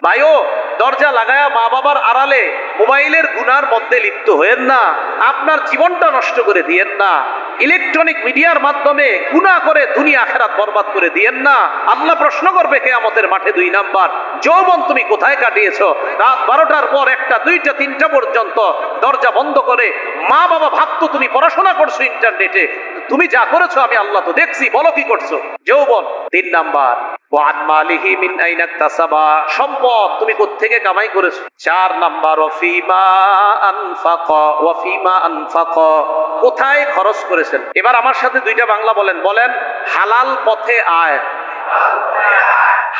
ভাইও দরজা লাগায়া মা বাবার আড়ালে মোবাইলের গুনার মধ্যে লিপ্ত হয়েন না, আপনার জীবনটা নষ্ট করে দিয়েন না। ইলেকট্রনিক মিডিয়ার মাধ্যমে গুনাহ করে দুনিয়া আখিরাত বরবাদ করে দিয়েন না। আল্লাহ প্রশ্ন করবে কিয়ামতের মাঠে। 2 নাম্বার, যৌবন তুমি কোথায় কাটিয়েছো? রাত 12টার পর 1টা 2টা 3টা পর্যন্ত দরজা বন্ধ করে মা বাবা ভাবতো তুমি পড়াশোনা করছো ইন্টারনেটে, তুমি যা করেছো আমি আল্লাহ তো দেখছি, বলো কি করছো? যৌবন। 3 নাম্বার, ওয়ান মালিহি মিন আইনা ইকতাসাবা, সম্পদ তুমি কোত্থেকে কামাই করেছো? 4 নাম্বার, ওয়াফিমা আনফাকা, ওয়াফিমা আনফাকা, কোথায় খরচ করেছেন? এবার আমার সাথে 2টা বাংলা বলেন। বলেন, হালাল পথে আয়,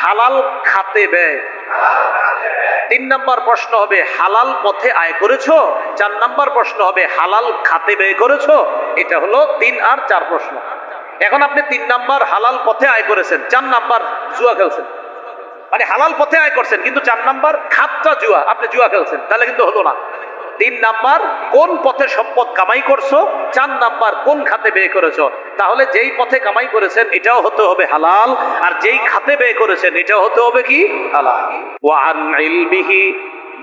হালাল খাতে ব্যয়। 3 নাম্বার প্রশ্ন হবে হালাল পথে আয় করেছো? 4 নাম্বার প্রশ্ন হবে হালাল খাতে ব্যয় করেছো? এটা হলো 3 আর 4 প্রশ্ন। এখন আপনি 3 নাম্বার হালাল পথে আয় করেছেন, 4 নাম্বার জুয়া খেলছেন। মানে হালাল পথে আয় করছেন কিন্তু 4 নাম্বার খাতটা জুয়া, আপনি জুয়া খেলছেন, তাহলে কিন্তু হলো না। 3 নাম্বার কোন পথে সম্পদ কামাই করছো, 4 নাম্বার কোন খাতে ব্যয় করেছো। তাহলে যেই পথে কামাই করেছেন এটাও হতে হবে হালাল, আর যেই খাতে ব্যয় করেছেন এটাও হতে হবে কি? হালাল। ওয়া আন ইলমিহি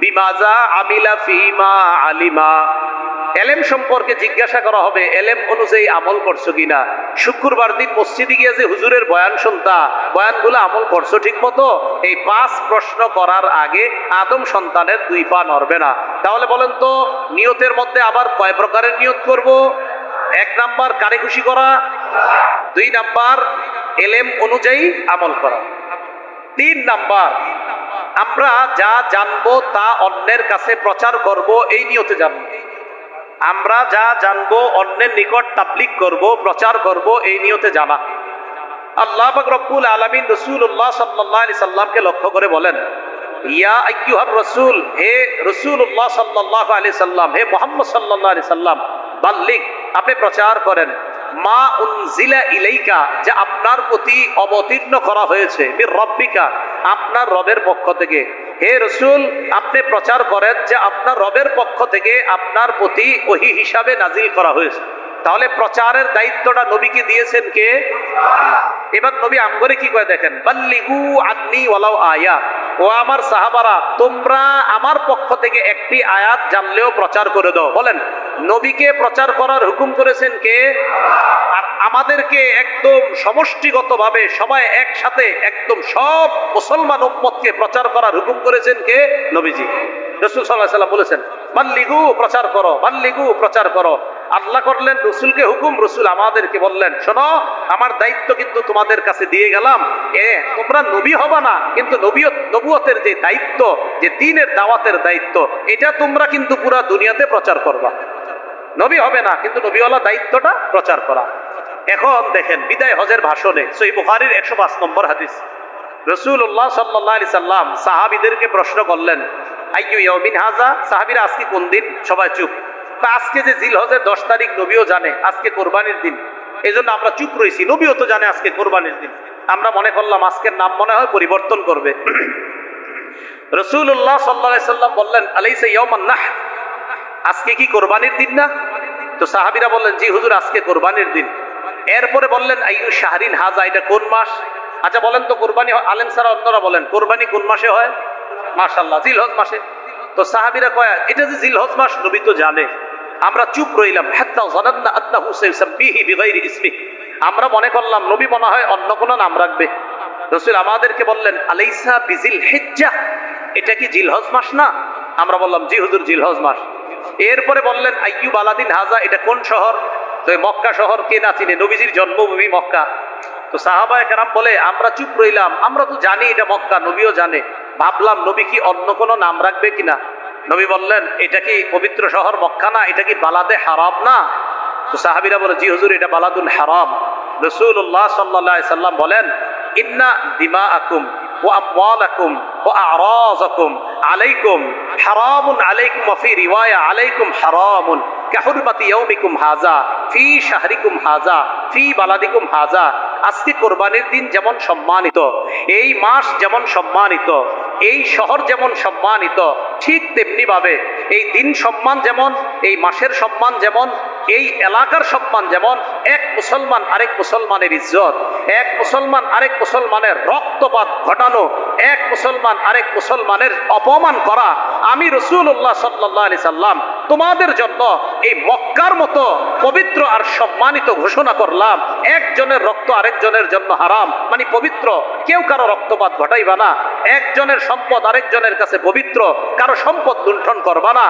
বিমাযা আমিলা ফিমা আলিমা, এলেম সম্পর্কে জিজ্ঞাসা করা হবে এলেম অনুযায়ী আমল করছো কিনা। শুক্রবার দিন মসজিদে গিয়ে যে হুজুরের বয়ান শুনতা, বয়ানগুলো আমল করছো ঠিক মতো? এই 5 প্রশ্ন করার আগে আদম সন্তানের 2 পা নড়বে না। তাহলে বলেন তো নিয়তের মধ্যে আবার কয় প্রকারের নিয়ত করব? 1 নাম্বার কারে খুশি করা, 2 নাম্বার এলেম অনুযায়ী আমল করা, 3 নাম্বার আমরা যা জানবো তা অন্যের কাছে প্রচার করব, এই নিয়তে জানবো। আমরা যা জানবো অন্যের নিকট তাবলীগ করব, প্রচার করব, এই নিয়তে জানা। আল্লাহ পাক রব্বুল আলামিন রাসূলুল্লাহ সাল্লাল্লাহু আলাইহি সাল্লামকে লক্ষ্য করে বলেন, ইয়া আইয়ুহার রাসূল, হে রাসূলুল্লাহ সাল্লাল্লাহু আলাইহি সাল্লাম, হে মুহাম্মদ সাল্লাল্লাহু আলাইহি সাল্লাম, বাল্লিগ, আপনি প্রচার করেন, মা উনজিলা ইলাইকা, যে আপনার প্রতি অবতীর্ণ করা হয়েছে, মির রব্বিকা, আপনার রবের পক্ষ থেকে। হে রাসূল, আপনি প্রচার করেন যে আপনার রবের পক্ষ থেকে আপনার প্রতি ওহী হিসাবে নাজিল করা হয়েছে। তাহলে প্রচারের দায়িত্বটা নবীকে দিয়েছেন কে? এবার নবী আমগরে কি করে দেখেন, বাল্লিগু আন্নি ওয়ালাউ আয়া, ও আমার সাহাবারা তোমরা আমার পক্ষ থেকে একটি আয়াত জানলেও প্রচার করে দাও। বলেন, নবীকে প্রচার করার হুকুম করেছেন কে? আর আমাদেরকে একদম সমষ্টিগতভাবে সবাই একসাথে একদম সব মুসলমান উম্মতকে প্রচার করার হুকুম করেছেন কে? নবীজি। রাসূল সাল্লাল্লাহু আলাইহি ওয়াসাল্লাম বলেছেন বাল্লিগু, প্রচার করো, বাল্লিগু, প্রচার করো। আল্লাহ করলেন রসুলকে হুকুম, রসুল আমাদেরকে বললেন শোনো, আমার দায়িত্ব কিন্তু তোমাদের কাছে দিয়ে গেলাম, তোমরা নবী হবা না, কিন্তু নবুয়তের যে দায়িত্ব, যে দ্বীনের দাওয়াতের দায়িত্ব, এটা তোমরা কিন্তু পুরা দুনিয়াতে প্রচার করবা। নবী হবে না, কিন্তু নবীওয়ালা দায়িত্বটা প্রচার করা। এখন দেখেন বিদায় হজের ভাষণে সহিহ বুখারীর 105 নম্বর হাদিস, রাসূলুল্লাহ সাল্লাল্লাহু আলাইহি সাল্লাম সাহাবীদেরকে প্রশ্ন করলেন, আইয়ু ইয়াউমিন হাযা, সাহাবীরা আজকে কোন দিন? সবাই চুপ। আজকে যে জিলহজের 10 তারিখ, নবীও জানে আজকে কোরবানির দিন, এই জন্য আমরা চুপ রয়েছি। নবীও তো জানে আজকে কোরবানির দিন, আমরা মনে করলাম আজকের নাম মনে হয় পরিবর্তন করবে। রাসূলুল্লাহ সাল্লাল্লাহু আলাইহি সাল্লাম বললেন, আলাইসা ইয়াউমান নাহর, আজকে কি কোরবানির দিন না? তো সাহাবীরা বললেন, জি হুজুর আজকে কোরবানির দিন। এরপরে বললেন, আইয়ু শাহরিন হাযা, এটা কোন মাস? আচ্ছা বলেন তো কোরবানি, আলেম ছাড়া অন্যরা বলেন কোরবানি কোন মাসে হয়? মাশাআল্লাহ, জিলহজ মাসে। তো সাহাবীরা কয় এটা যে জিলহজ মাস, নবী তো জানে। আমরা চুপ রইলাম, হাত্তা যানান্না আন্নাহু সাইসাব্বিহি বিগাইরি ইসমি, আমরা মনে করলাম নবী মনে হয় অন্য কোন নাম রাখবে। রাসূল আমাদেরকে বললেন, আলাইসা বিজিল হিজ্জাহ, এটা কি জিলহজ মাস না? আমরা বললাম জি হুজুর জিলহজ মাস। এরপরে বললেন, আইয়ু বালাদিন হাযা, এটা কোন শহর? তো মক্কা শহর, কে না চিনে, নবীজির জন্মভূমি মক্কা। তো সাহাবায়ে কেরাম বলে আমরা চুপ রইলাম, আমরা তো জানি এটা মক্কা, নবীও জানে, ভাবলাম নবী কি অন্য কোনো নাম রাখবে কিনা। নবী বললেন, এটা কি পবিত্র শহর মক্কা না? এটা কি বালাদে হারাম না? তো সাহাবীরা বলে, জি হুজুর এটা বালাদুল হারাম। রাসূলুল্লাহ সাল্লাল্লাহু আলাইহি সাল্লাম বলেন, ইন্না দিমাআকুম ওয়া আমওয়ালাকুম ওয়া আ'রাযাকুম আলাইকুম হারামুন আলাইকুম ওয়া ফি রিওয়ায়া আলাইকুম হারামুন কাহুরমাতি ইয়াউমিকুম হাযা ফি শাহরিকুম হাযা ফি বালাদিকুম হাযা। আজকে কোরবানির দিন যেমন সম্মানিত, এই মাস যেমন সম্মানিত, এই শহর যেমন সম্মানিত, ঠিক তেমনি ভাবে এই দিন সম্মান যেমন, এই মাসের সম্মান যেমন, এই এলাকার সম্মান যেমন, এক মুসলমান আরেক মুসলমানের ইজ্জত, এক মুসলমান আরেক মুসলমানের রক্তপাত ঘটানো, এক মুসলমান আরেক মুসলমানের অপমান করা, আমি রাসূলুল্লাহ সাল্লাল্লাহু আলাইহি সাল্লাম তোমাদের জন্য এই মক্কার মতো পবিত্র আর সম্মানিত ঘোষণা করলাম, একজনের রক্ত আরেকজনের জন্য হারাম, মানে পবিত্র, কেউ কারো রক্তপাত ঘটাইবা না, একজনের সম্পদ আরেকজনের কাছে পবিত্র, কারো সম্পদ লুণ্ঠন করবা না,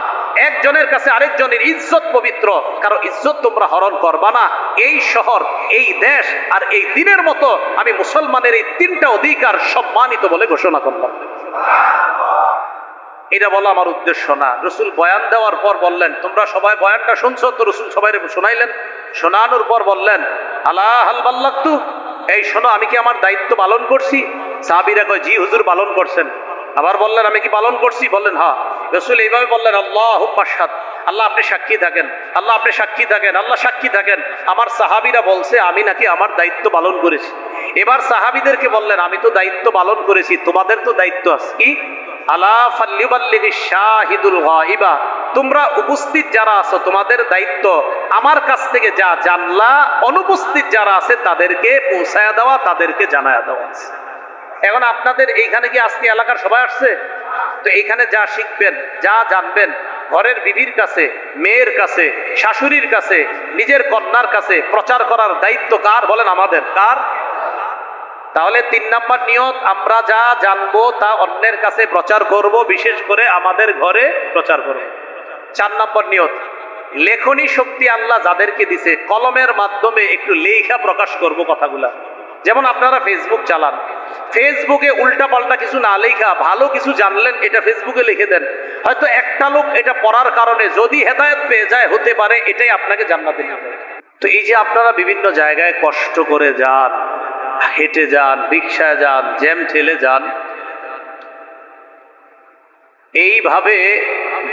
একজনের কাছে আরেকজনের ইজ্জত পবিত্র, কারো ইজ্জত তোমরা হরণ করবা না। এই শহর, এই দেশ আর এই দিনের মতো আমি মুসলমানের এই তিনটা অধিকার সম্মানিত বলে ঘোষণা করলাম। এটা বলা আমার উদ্দেশ্য না। রসুল বয়ান দেওয়ার পর বললেন, তোমরা সবাই বয়ানটা শুনছো তো? রসুল সবাই শোনাইলেন, শোনানোর পর বললেন, আলা হাল বাল্লাগতু, এই শোনো, আমি কি আমার দায়িত্ব পালন করছি? সাহাবীরা কয়, জি হুজুর পালন করছেন। আবার বললেন, আমি কি পালন করছি? বললেন হ্যাঁ। রসুল এইভাবে বললেন, আল্লাহুম্মা আশহাদ, আল্লাহ আপনি সাক্ষী থাকেন, আল্লাহ আপনি সাক্ষী থাকেন, আল্লাহ সাক্ষী থাকেন, আমার সাহাবীরা বলছে আমি নাকি আমার দায়িত্ব পালন করেছি। এবার সাহাবীদেরকে বললেন, আমি তো দায়িত্ব পালন করেছি, তোমাদের তো দায়িত্ব আছে। কি? আলা ফাল্লিবাল্লিগিশ শাহিদুল গায়বা, তোমরা উপস্থিত যারা আছো তোমাদের দায়িত্ব আমার কাছ থেকে যা জানলা, অনুপস্থিত যারা আছে তাদেরকে পৌঁছায়া দেওয়া, তাদেরকে জানায়া দেওয়া। এখন আপনাদের এইখানে কি আজকে এলাকার সবাই আসছে? তো এখানে যা শিখবেন, যা জানবেন, ঘরের বিবির কাছে, মেয়ের কাছে, শাশুড়ির কাছে, নিজের কন্যার কাছে প্রচার করার দায়িত্ব কার? বলেন আমাদের। কার? তাহলে 3 নাম্বার নিয়ত, আমরা যা জানবো তা অন্যের কাছে প্রচার করব, বিশেষ করে আমাদের ঘরে প্রচার করব। 4 নাম্বার নিয়ত, লেখনী শক্তি আল্লাহ যাদেরকে দিছে, কলমের মাধ্যমে একটু লেখা প্রকাশ করব কথাগুলা। যেমন আপনারা ফেসবুক চালান, ফেসবুকে উল্টা পাল্টা কিছু না লেখা, ভালো কিছু জানলেন এটা ফেসবুকে লিখে দেন। হয়তো একটা লোক এটা পড়ার কারণে যদি হেদায়েত পেয়ে যায়, হতে পারে এটাই আপনাকে জান্নাতে নিয়ে যাবে। তো এই যে আপনারা বিভিন্ন জায়গায় কষ্ট করে যান, হেঁটে যান, রিকশায় যান, জ্যাম ঠেলে যান, এইভাবে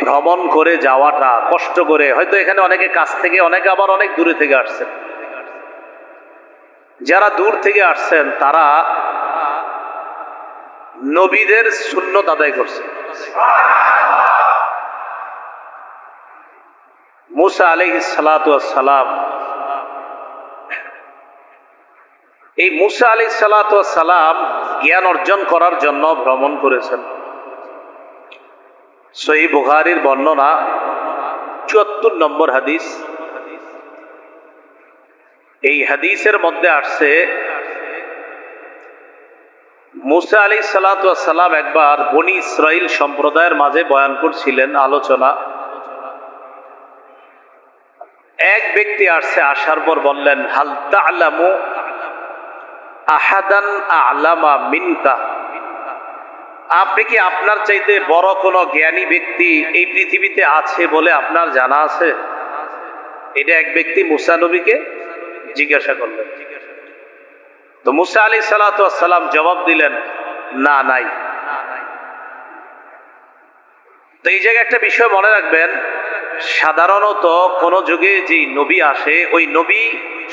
ভ্রমণ করে যাওয়াটা কষ্ট করে, হয়তো এখানে অনেকে কাছ থেকে, অনেকে আবার অনেক দূরে থেকে আসছেন। যারা দূর থেকে আসছেন তারা নবীদের সুন্নত আদায় করছে। মুসা আলাইহিস সালাতু ওয়াস সালাম, এই মুসা আলাইহিস সালাতু ওয়াস সালাম জ্ঞান অর্জন করার জন্য ভ্রমণ করেছেন। সহিহ বুখারীর বর্ণনা ৭৪ নম্বর হাদিস। এই হাদিসের মধ্যে আসছে, মুসা আলাইহিস সালাতু ওয়াস সালাম একবার বনি ইসরাইল সম্প্রদায়ের মাঝে বয়ান করছিলেন, আলোচনা। এক ব্যক্তি আসছে, আসার পর বললেন, হাল তা'লামু আহাদান আ'লামা মিনকা, আপনি কি আপনার চাইতে বড় কোন জ্ঞানী ব্যক্তি এই পৃথিবীতে আছে বলে আপনার জানা আছে? এটা এক ব্যক্তি মুসা নবীকে জিজ্ঞাসা করলেন। তো মুসা আলাইহিস সালাতু ওয়াস সালাম জবাব দিলেন, না, নাই। তো এই জায়গায় একটা বিষয় মনে রাখবেন, সাধারণত কোন যুগে যে নবী আসে ওই নবী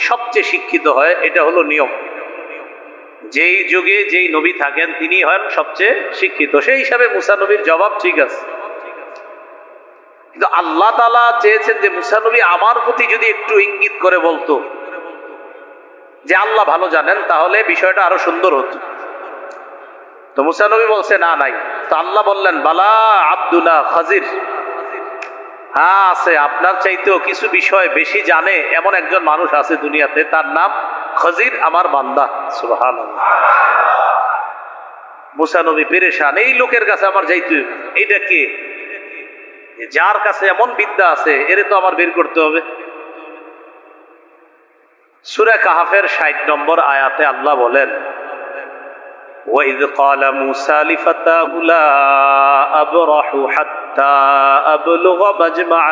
সবচেয়ে শিক্ষিত হয়, এটা হলো নিয়ম। যেই যুগে যেই নবী থাকেন তিনি হন সবচেয়ে শিক্ষিত। সেই হিসাবে মুসা নবীর জবাব ঠিক আছে। কিন্তু আল্লাহ তাআলা চেয়েছেন যে মুসা নবী আমার প্রতি যদি একটু ইঙ্গিত করে বলতো যে আল্লাহ ভালো জানেন, তাহলে বিষয়টা আরো সুন্দর হতো। তো মুসা নবী বলছে, না, নাই। তো আল্লাহ বললেন, বালা আব্দুনা খাজির, হ্যাঁ আছে, আপনার চাইতেও কিছু বিষয় বেশি জানে এমন একজন মানুষ আছে দুনিয়াতে, তার নাম খাজির, আমার বান্দা। সুবহানাল্লাহ। মুসা নবী পেরেশান, এই লোকের কাছে আমার যাইতে, এইটা কে? যার কাছে এমন বিদ্যা আছে, এর তো আমার বের করতে হবে। সূরা কাহফের ৬০ নম্বর আয়াতে আল্লাহ বলেন, وَإِذْ قَالَ مُوسَى لِفَتَاهُ لَا أَبْرَحُ حَتَّى أَبْلُغَ مَجْمَعَ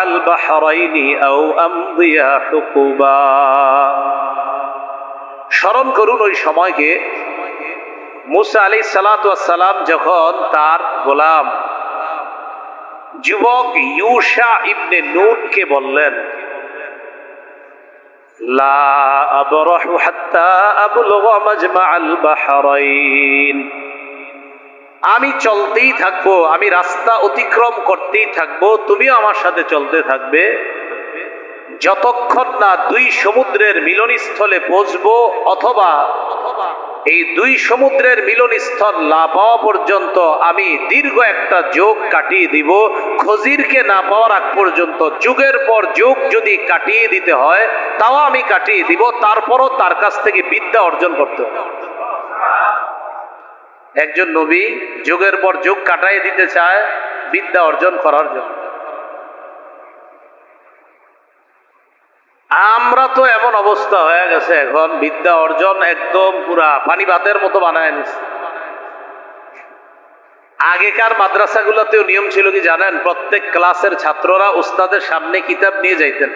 الْبَحْرَيْنِ أَوْ أَمْضِيَ حُقُبًا। স্মরণ করুন ওই সময়কে, মুসা আলাইহিস সালাতু ওয়াস সালাম যখন তার গোলাম যুবক ইউশা ইবনে নূনকে বললেন, লা আবরাহু হাত্তা আবলুগা মাজমাআল বাহরাইন, আমি চলতেই থাকবো, আমি রাস্তা অতিক্রম করতেই থাকবো, তুমিও আমার সাথে চলতে থাকবে, যতক্ষণ না দুই সমুদ্রের মিলনস্থলে পৌঁছবো, অথবা এই দুই সমুদ্রের মিলনস্থল না পাওয়া পর্যন্ত আমি দীর্ঘ একটা যোগ কাটিয়ে দিব। খজিরকে না পাওয়ার আগ পর্যন্ত যুগের পর যুগ যদি কাটিয়ে দিতে হয় তাও আমি কাটিয়ে দিব, তারপরও তার কাছ থেকে বিদ্যা অর্জন করতে হবে। একজন নবী যুগের পর যুগ কাটাই দিতে চায় বিদ্যা অর্জন করার জন্য। আমরা তো এমন অবস্থা হয়ে গেছে এখন, বিদ্যা অর্জন একদম পুরা পানি ভাতের মতো বানায় নিচ্ছে। আগেকার মাদ্রাসাগুলোতেও নিয়ম ছিল কি জানেন? প্রত্যেক ক্লাসের ছাত্ররা উস্তাদের সামনে কিতাব নিয়ে যাইতেন।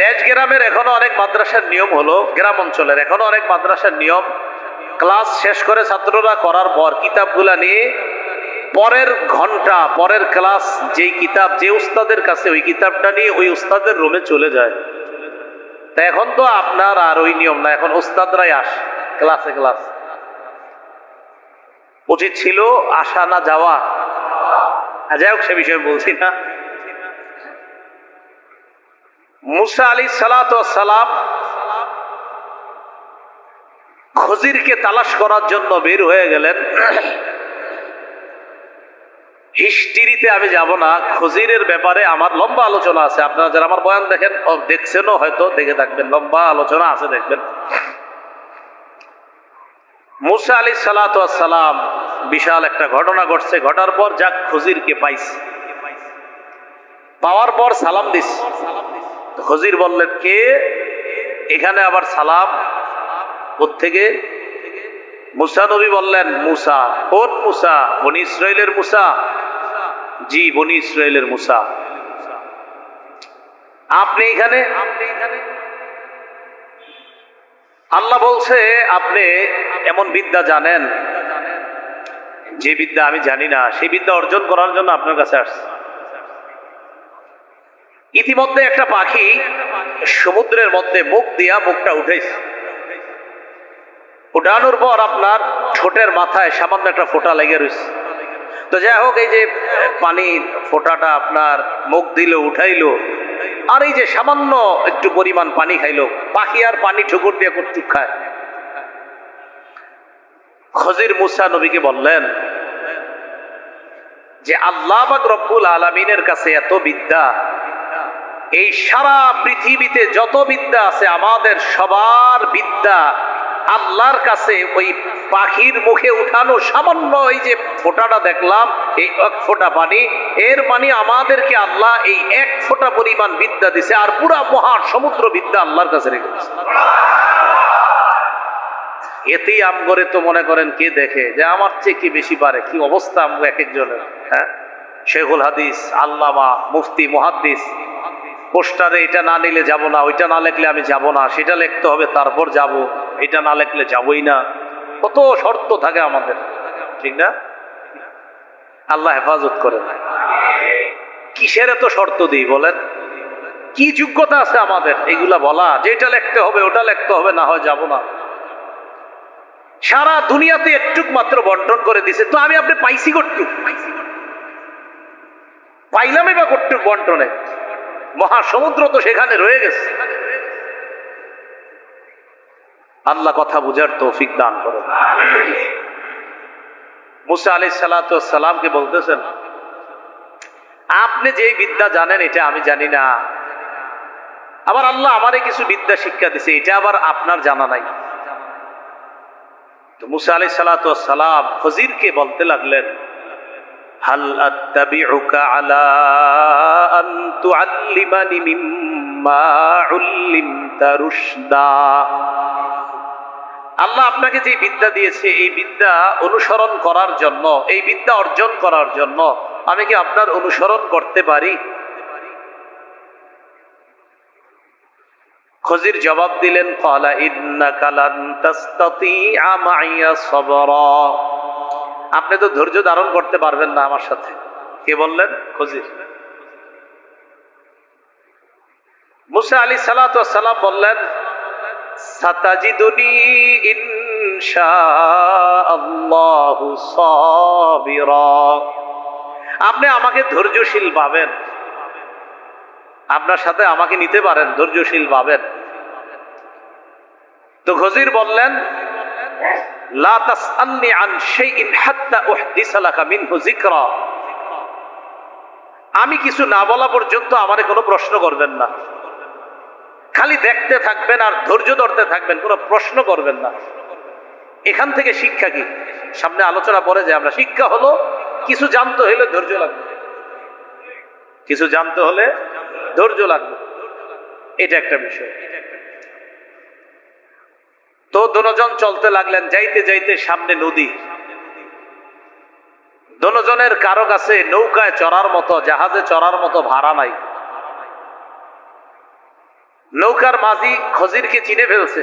দেশ গ্রামের এখনো অনেক মাদ্রাসার নিয়ম হলো, গ্রাম অঞ্চলের এখনো অনেক মাদ্রাসার নিয়ম, ক্লাস শেষ করে ছাত্ররা করার পর কিতাবগুলা নিয়ে পরের ঘন্টা, পরের ক্লাস যেই কিতাব যে উস্তাদের কাছে, ওই কিতাবটা নিয়ে ওই উস্তাদের রুমে চলে যায়। তা এখন তো আপনার আর ওই নিয়ম না, এখন উস্তাদরাই আসে ক্লাসে। ক্লাস উচিত ছিল আসা না যাওয়া, যাই হোক সে বিষয়ে বলছি না। মুসা আলাইহিস সালাতু ওয়াস সালাম খজিরকে তালাশ করার জন্য বের হয়ে গেলেন। হিস্ট্রিতে আমি যাব না, খজিরের ব্যাপারে আমার লম্বা আলোচনা আছে। আপনারা যারা আমার বয়ান দেখেন, দেখছেনও হয়তো, দেখে থাকবেন, লম্বা আলোচনা আছে, দেখবেন। মুসা আলাইহিস সালাতু ওয়াস সালাম বিশাল একটা ঘটনা ঘটছে, ঘটার পর যাক খজিরকে পাইছে, পাওয়ার পর সালাম দিস। খজির বললেন, কে এখানে আবার সালাম কোত্থেকে? মুসা নবী বললেন, মুসা। কোন মুসা? বনি ইসরাইলের মুসা? জি, বনি ইসরাইলের মুসা। আপনি এখানে? আল্লাহ বলছে আপনি এমন বিদ্যা জানেন যে বিদ্যা আমি জানি না, সেই বিদ্যা অর্জন করার জন্য আপনার কাছে আসছে। ইতিমধ্যে একটা পাখি সমুদ্রের মধ্যে মুখ দিয়া মুখটা উঠেছে, উঠানোর পর আপনার ঠোঁটের মাথায় সামান্য একটা ফোঁটা লেগে রয়েছে। তো যাই হোক, এই যে পানির ফোঁটাটা আপনার মুখ দিল, উঠাইলো, আর এই যে সামান্য একটু পরিমাণ পানি খাইলো। পাখি আর পানি ঠুকুর দিয়ে কটুক খায়। খজির মুসা নবীকে বললেন যে আল্লাহ পাক রব্বুল আলামিনের কাছে এত বিদ্যা, এই সারা পৃথিবীতে যত বিদ্যা আছে আমাদের সবার বিদ্যা আল্লাহর কাছে ওই পাখির মুখে উঠানো সামান্য এই যে ফোঁটাটা দেখলাম, এই এক ফোঁটা পানি, এর মানে আমাদেরকে আল্লাহ এই এক ফোঁটা পরিমাণ বিদ্যা দিছে, আর পুরা মহা সমুদ্র বিদ্যা আল্লাহর কাছে রেখেছে। এতেই আমগরে তো মনে করেন কে দেখে যে আমার চেয়ে কি বেশি পারে, কি অবস্থা আমগো এক একজনের। হ্যাঁ, শেখুল হাদিস, আল্লামা, মুফতি, মুহাদ্দিস, পোস্টারে এটা না নিলে যাব না, ওইটা না লিখলে আমি যাব না, সেটা লিখতে হবে তারপর যাব, এটা না লিখলে যাবই না। কত শর্ত থাকে আমাদের, ঠিক না? আল্লাহ হেফাজত করে। কিসের এত শর্ত দিই বলেন? কি যোগ্যতা আছে আমাদের এগুলা বলা যে এটা লিখতে হবে, ওটা লিখতে হবে, না হয় যাব না? সারা দুনিয়াতে একটুক মাত্র বন্টন করে দিছে, তো আমি আপনি পাইছি কটুক? পাইলামই বা কটুক বন্টনে? মহাসমুদ্র তো সেখানে রয়ে গেছে। আল্লাহ কথা বুঝার তৌফিক দান করেন। মুসা আলাইহিস সালাতু ওয়াস সালামকে বলতেছেন, আপনি যে বিদ্যা জানেন এটা আমি জানি না, আবার আল্লাহ আমারে কিছু বিদ্যা শিক্ষা দিছে, এটা আবার আপনার জানা নাই। তো মুসা আলাইহিস সালাতু ওয়াস সালাম খজিরকে বলতে লাগলেন, হাল আত্তাবিউকা আলা আন তুআল্লিমানি মিম্মা উল্লিমতা রুশদা। আল্লাহ আপনাকে যে বিদ্যা দিয়েছে, এই বিদ্যা অনুসরণ করার জন্য, এই বিদ্যা অর্জন করার জন্য আমি কি আপনার অনুসরণ করতে পারি? খজির জবাব দিলেন, ক্বালা ইন্নাকা লান তাসতাতিআ মাইয়া সাবরা। আপনি তো ধৈর্য ধারণ করতে পারবেন না আমার সাথে। কে বললেন? খজির। মুসা আলাইহিস সালাতু ওয়াস সালাম বললেন, সাতাজিদুনি ইনশাআল্লাহু সাবিরা। আপনি আমাকে ধৈর্যশীল পাবেন, আপনার সাথে আমাকে নিতে পারেন, ধৈর্যশীল পাবেন। তো খজির বললেন, লা তাসআলনি আন শাইইন হাত্তা উহদিসা লাকা মিনহু যিকরা। আমি কিছু না বলা পর্যন্ত আমারে কোনো প্রশ্ন করবেন না, খালি দেখতে থাকবেন আর ধৈর্য ধরতে থাকবেন, কোনো প্রশ্ন করবেন না। এখান থেকে শিক্ষা কি? সামনে আলোচনা পরে যে আমরা, শিক্ষা হলো কিছু জানতে হলে ধৈর্য লাগবে, কিছু জানতে হলে ধৈর্য লাগবে, এটা একটা বিষয়। তো দুজন চলতে লাগলেন, যাইতে যাইতে সামনে নদী। দুজনের কারো কাছে নৌকায় চড়ার মতো, জাহাজে চড়ার মতো ভাড়া নাই। নৌকার মাঝি খজিরকে চিনে ফেলছে,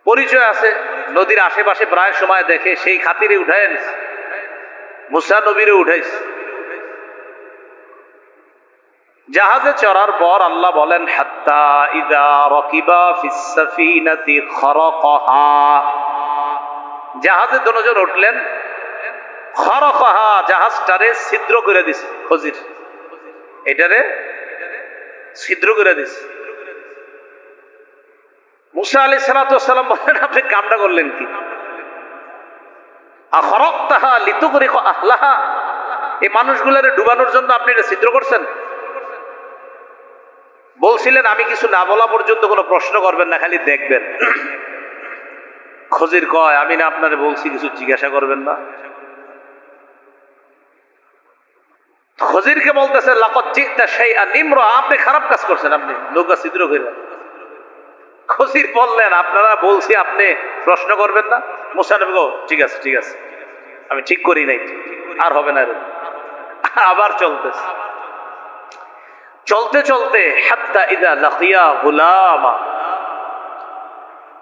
পরিচয় আছে, নদীর আশেপাশে প্রায় সময় দেখে, সেই খাতিরে উঠায় নিছে, মুসা নবীরে উঠাইছে। জাহাজে চড়ার পর আল্লাহ বলেন, হাত্তা ইযা রাকিবা ফিস সাফিনাতি খারাকাহা। জাহাজে দুজন উঠলেন, খারাকাহা, জাহাজটারে ছিদ্র করে দিছে খজির, এটারে ছিদ্র করে দিছে। মুসা আলাইহিস সালাতু ওয়াস সালাম বলেন, আপনি কামটা করলেন কি? আখরাকতাহা লিতুগরিকা আহলাহা, এই মানুষগুলোরে ডুবানোর জন্য আপনি এটা ছিদ্র করছেন? বলছিলেন আমি কিছু না বলা পর্যন্ত কোনো প্রশ্ন করবেন না, খালি দেখবেন। খজির কয়, আমি না আপনারে বলছি কিছু জিজ্ঞাসা করবেন না? খজিরকে বলতেছে, লাকাদ জিতা শাইআন ইমরা, আপনি খারাপ কাজ করছেন, আপনি নৌকা ছিদ্র করে। খজির বললেন, আপনারা বলছি আপনি প্রশ্ন করবেন না। মুসা নবী গো, ঠিক আছে ঠিক আছে, আমি ঠিক করি নাই, আর হবে না এরকম। আবার চলতেছে, চলতে চলতে হাত্তা ইযা লাকিয়া গুলামা,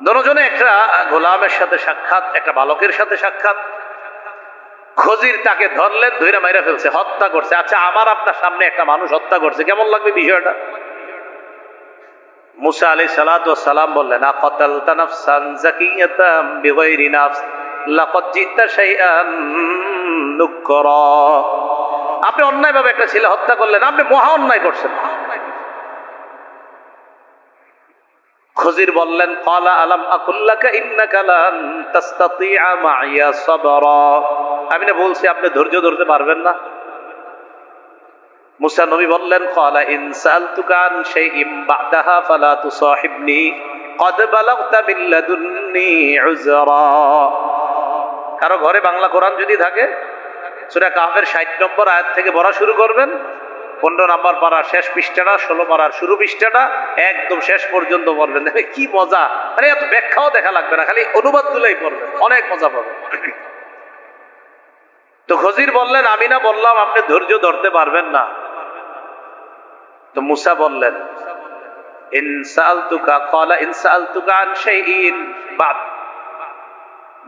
দুজনে একটা গোলামের সাথে সাক্ষাৎ, একটা বালকের সাথে সাক্ষাৎ। খজির তাকে ধরলেন, ধইরা মাইরা ফেলছে, হত্যা করছে। আচ্ছা, আমার আপনার সামনে একটা মানুষ হত্যা করছে, কেমন লাগবে বিষয়টা? মুসা আলাইহিস সালাতু ওয়াস সালাম বললেন, আকাতালতা নাফসান যাকিয়াতাম বিগাইরি নাফস লাকাদ জিতা শাইআন নুকরা। আপনি অন্যায়ভাবে একটা ছেলে হত্যা করলেন, আপনি মহা অন্যায় করছেন। খজির বললেন, ক্বালা আলাম আকুল লাকা ইন্নাকা লান তাসতাতিআ মাইয়া সাবরা। আমি না বলছি আপনি ধৈর্য ধরতে পারবেন না? মুসা নবী বললেন, ক্বালা ইন সাআলতুকা আন শাইইন বা'দাহা ফালা তুসাহিবনি ক্বাদ বালাগতা মিন লাদুন্নি উযরা। কারো ঘরে বাংলা কোরআন যদি থাকে, সূরা কাহফের 60 নম্বর আয়াত থেকে পড়া শুরু করবেন, 15 নম্বর পারার শেষ পৃষ্ঠাটা, 16 পারার শুরু পৃষ্ঠাটা, একদম শেষ পর্যন্ত পড়বেন। দেখবে কি মজা, মানে এত ব্যাখ্যাও দেখা লাগবে না, খালি অনুবাদ গুলাই পড়বেন, অনেক মজা পাবেন। তো খজির বললেন, আমি না বললাম আপনি ধৈর্য ধরতে পারবেন না? তো মুসা বললেন, ইন সাআলতুকা ক্বালা ইন সাআলতুকা আন শাইইন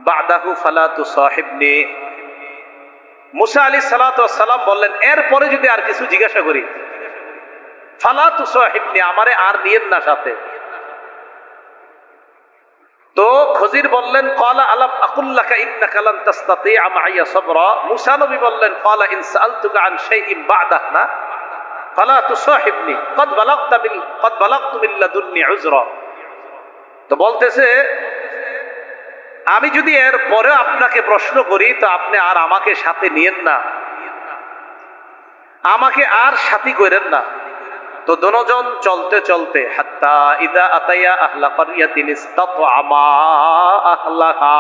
বা'দাহু ফালা তুসাহিবনি। মুসা আলাইহিস সালাতু ওয়াস সালাম বললেন, এরপরে যদি আর কিছু জিজ্ঞাসা করি, ফালা তুসাহিবনি, আমারে আর নিয়েন না সাথে। তো খজির বললেন, ক্বালা আলাম আকুল লাকা ইন্নাকা লান তাসতাতিআ মাইয়া সাবরা। মুসা নবী বললেন, ক্বালা ইন সাআলতুকা আন শাইইন বা'দাহু না ফালা তুসাহিবনি ক্বাদ বালাগতু মিন লাদুন্নি উযরা। তো বলতেছে, আমি যদি এর পরে আপনাকে প্রশ্ন করি তো আপনি আর আমাকে সাথে নিয়েন না, আমাকে আর সাথী করেন না। তো দুজন চলতে চলতে হাত্তা ইযা আতায়া আহলা ক্বরিয়াতিন ইসতাতআমা আহলাহা,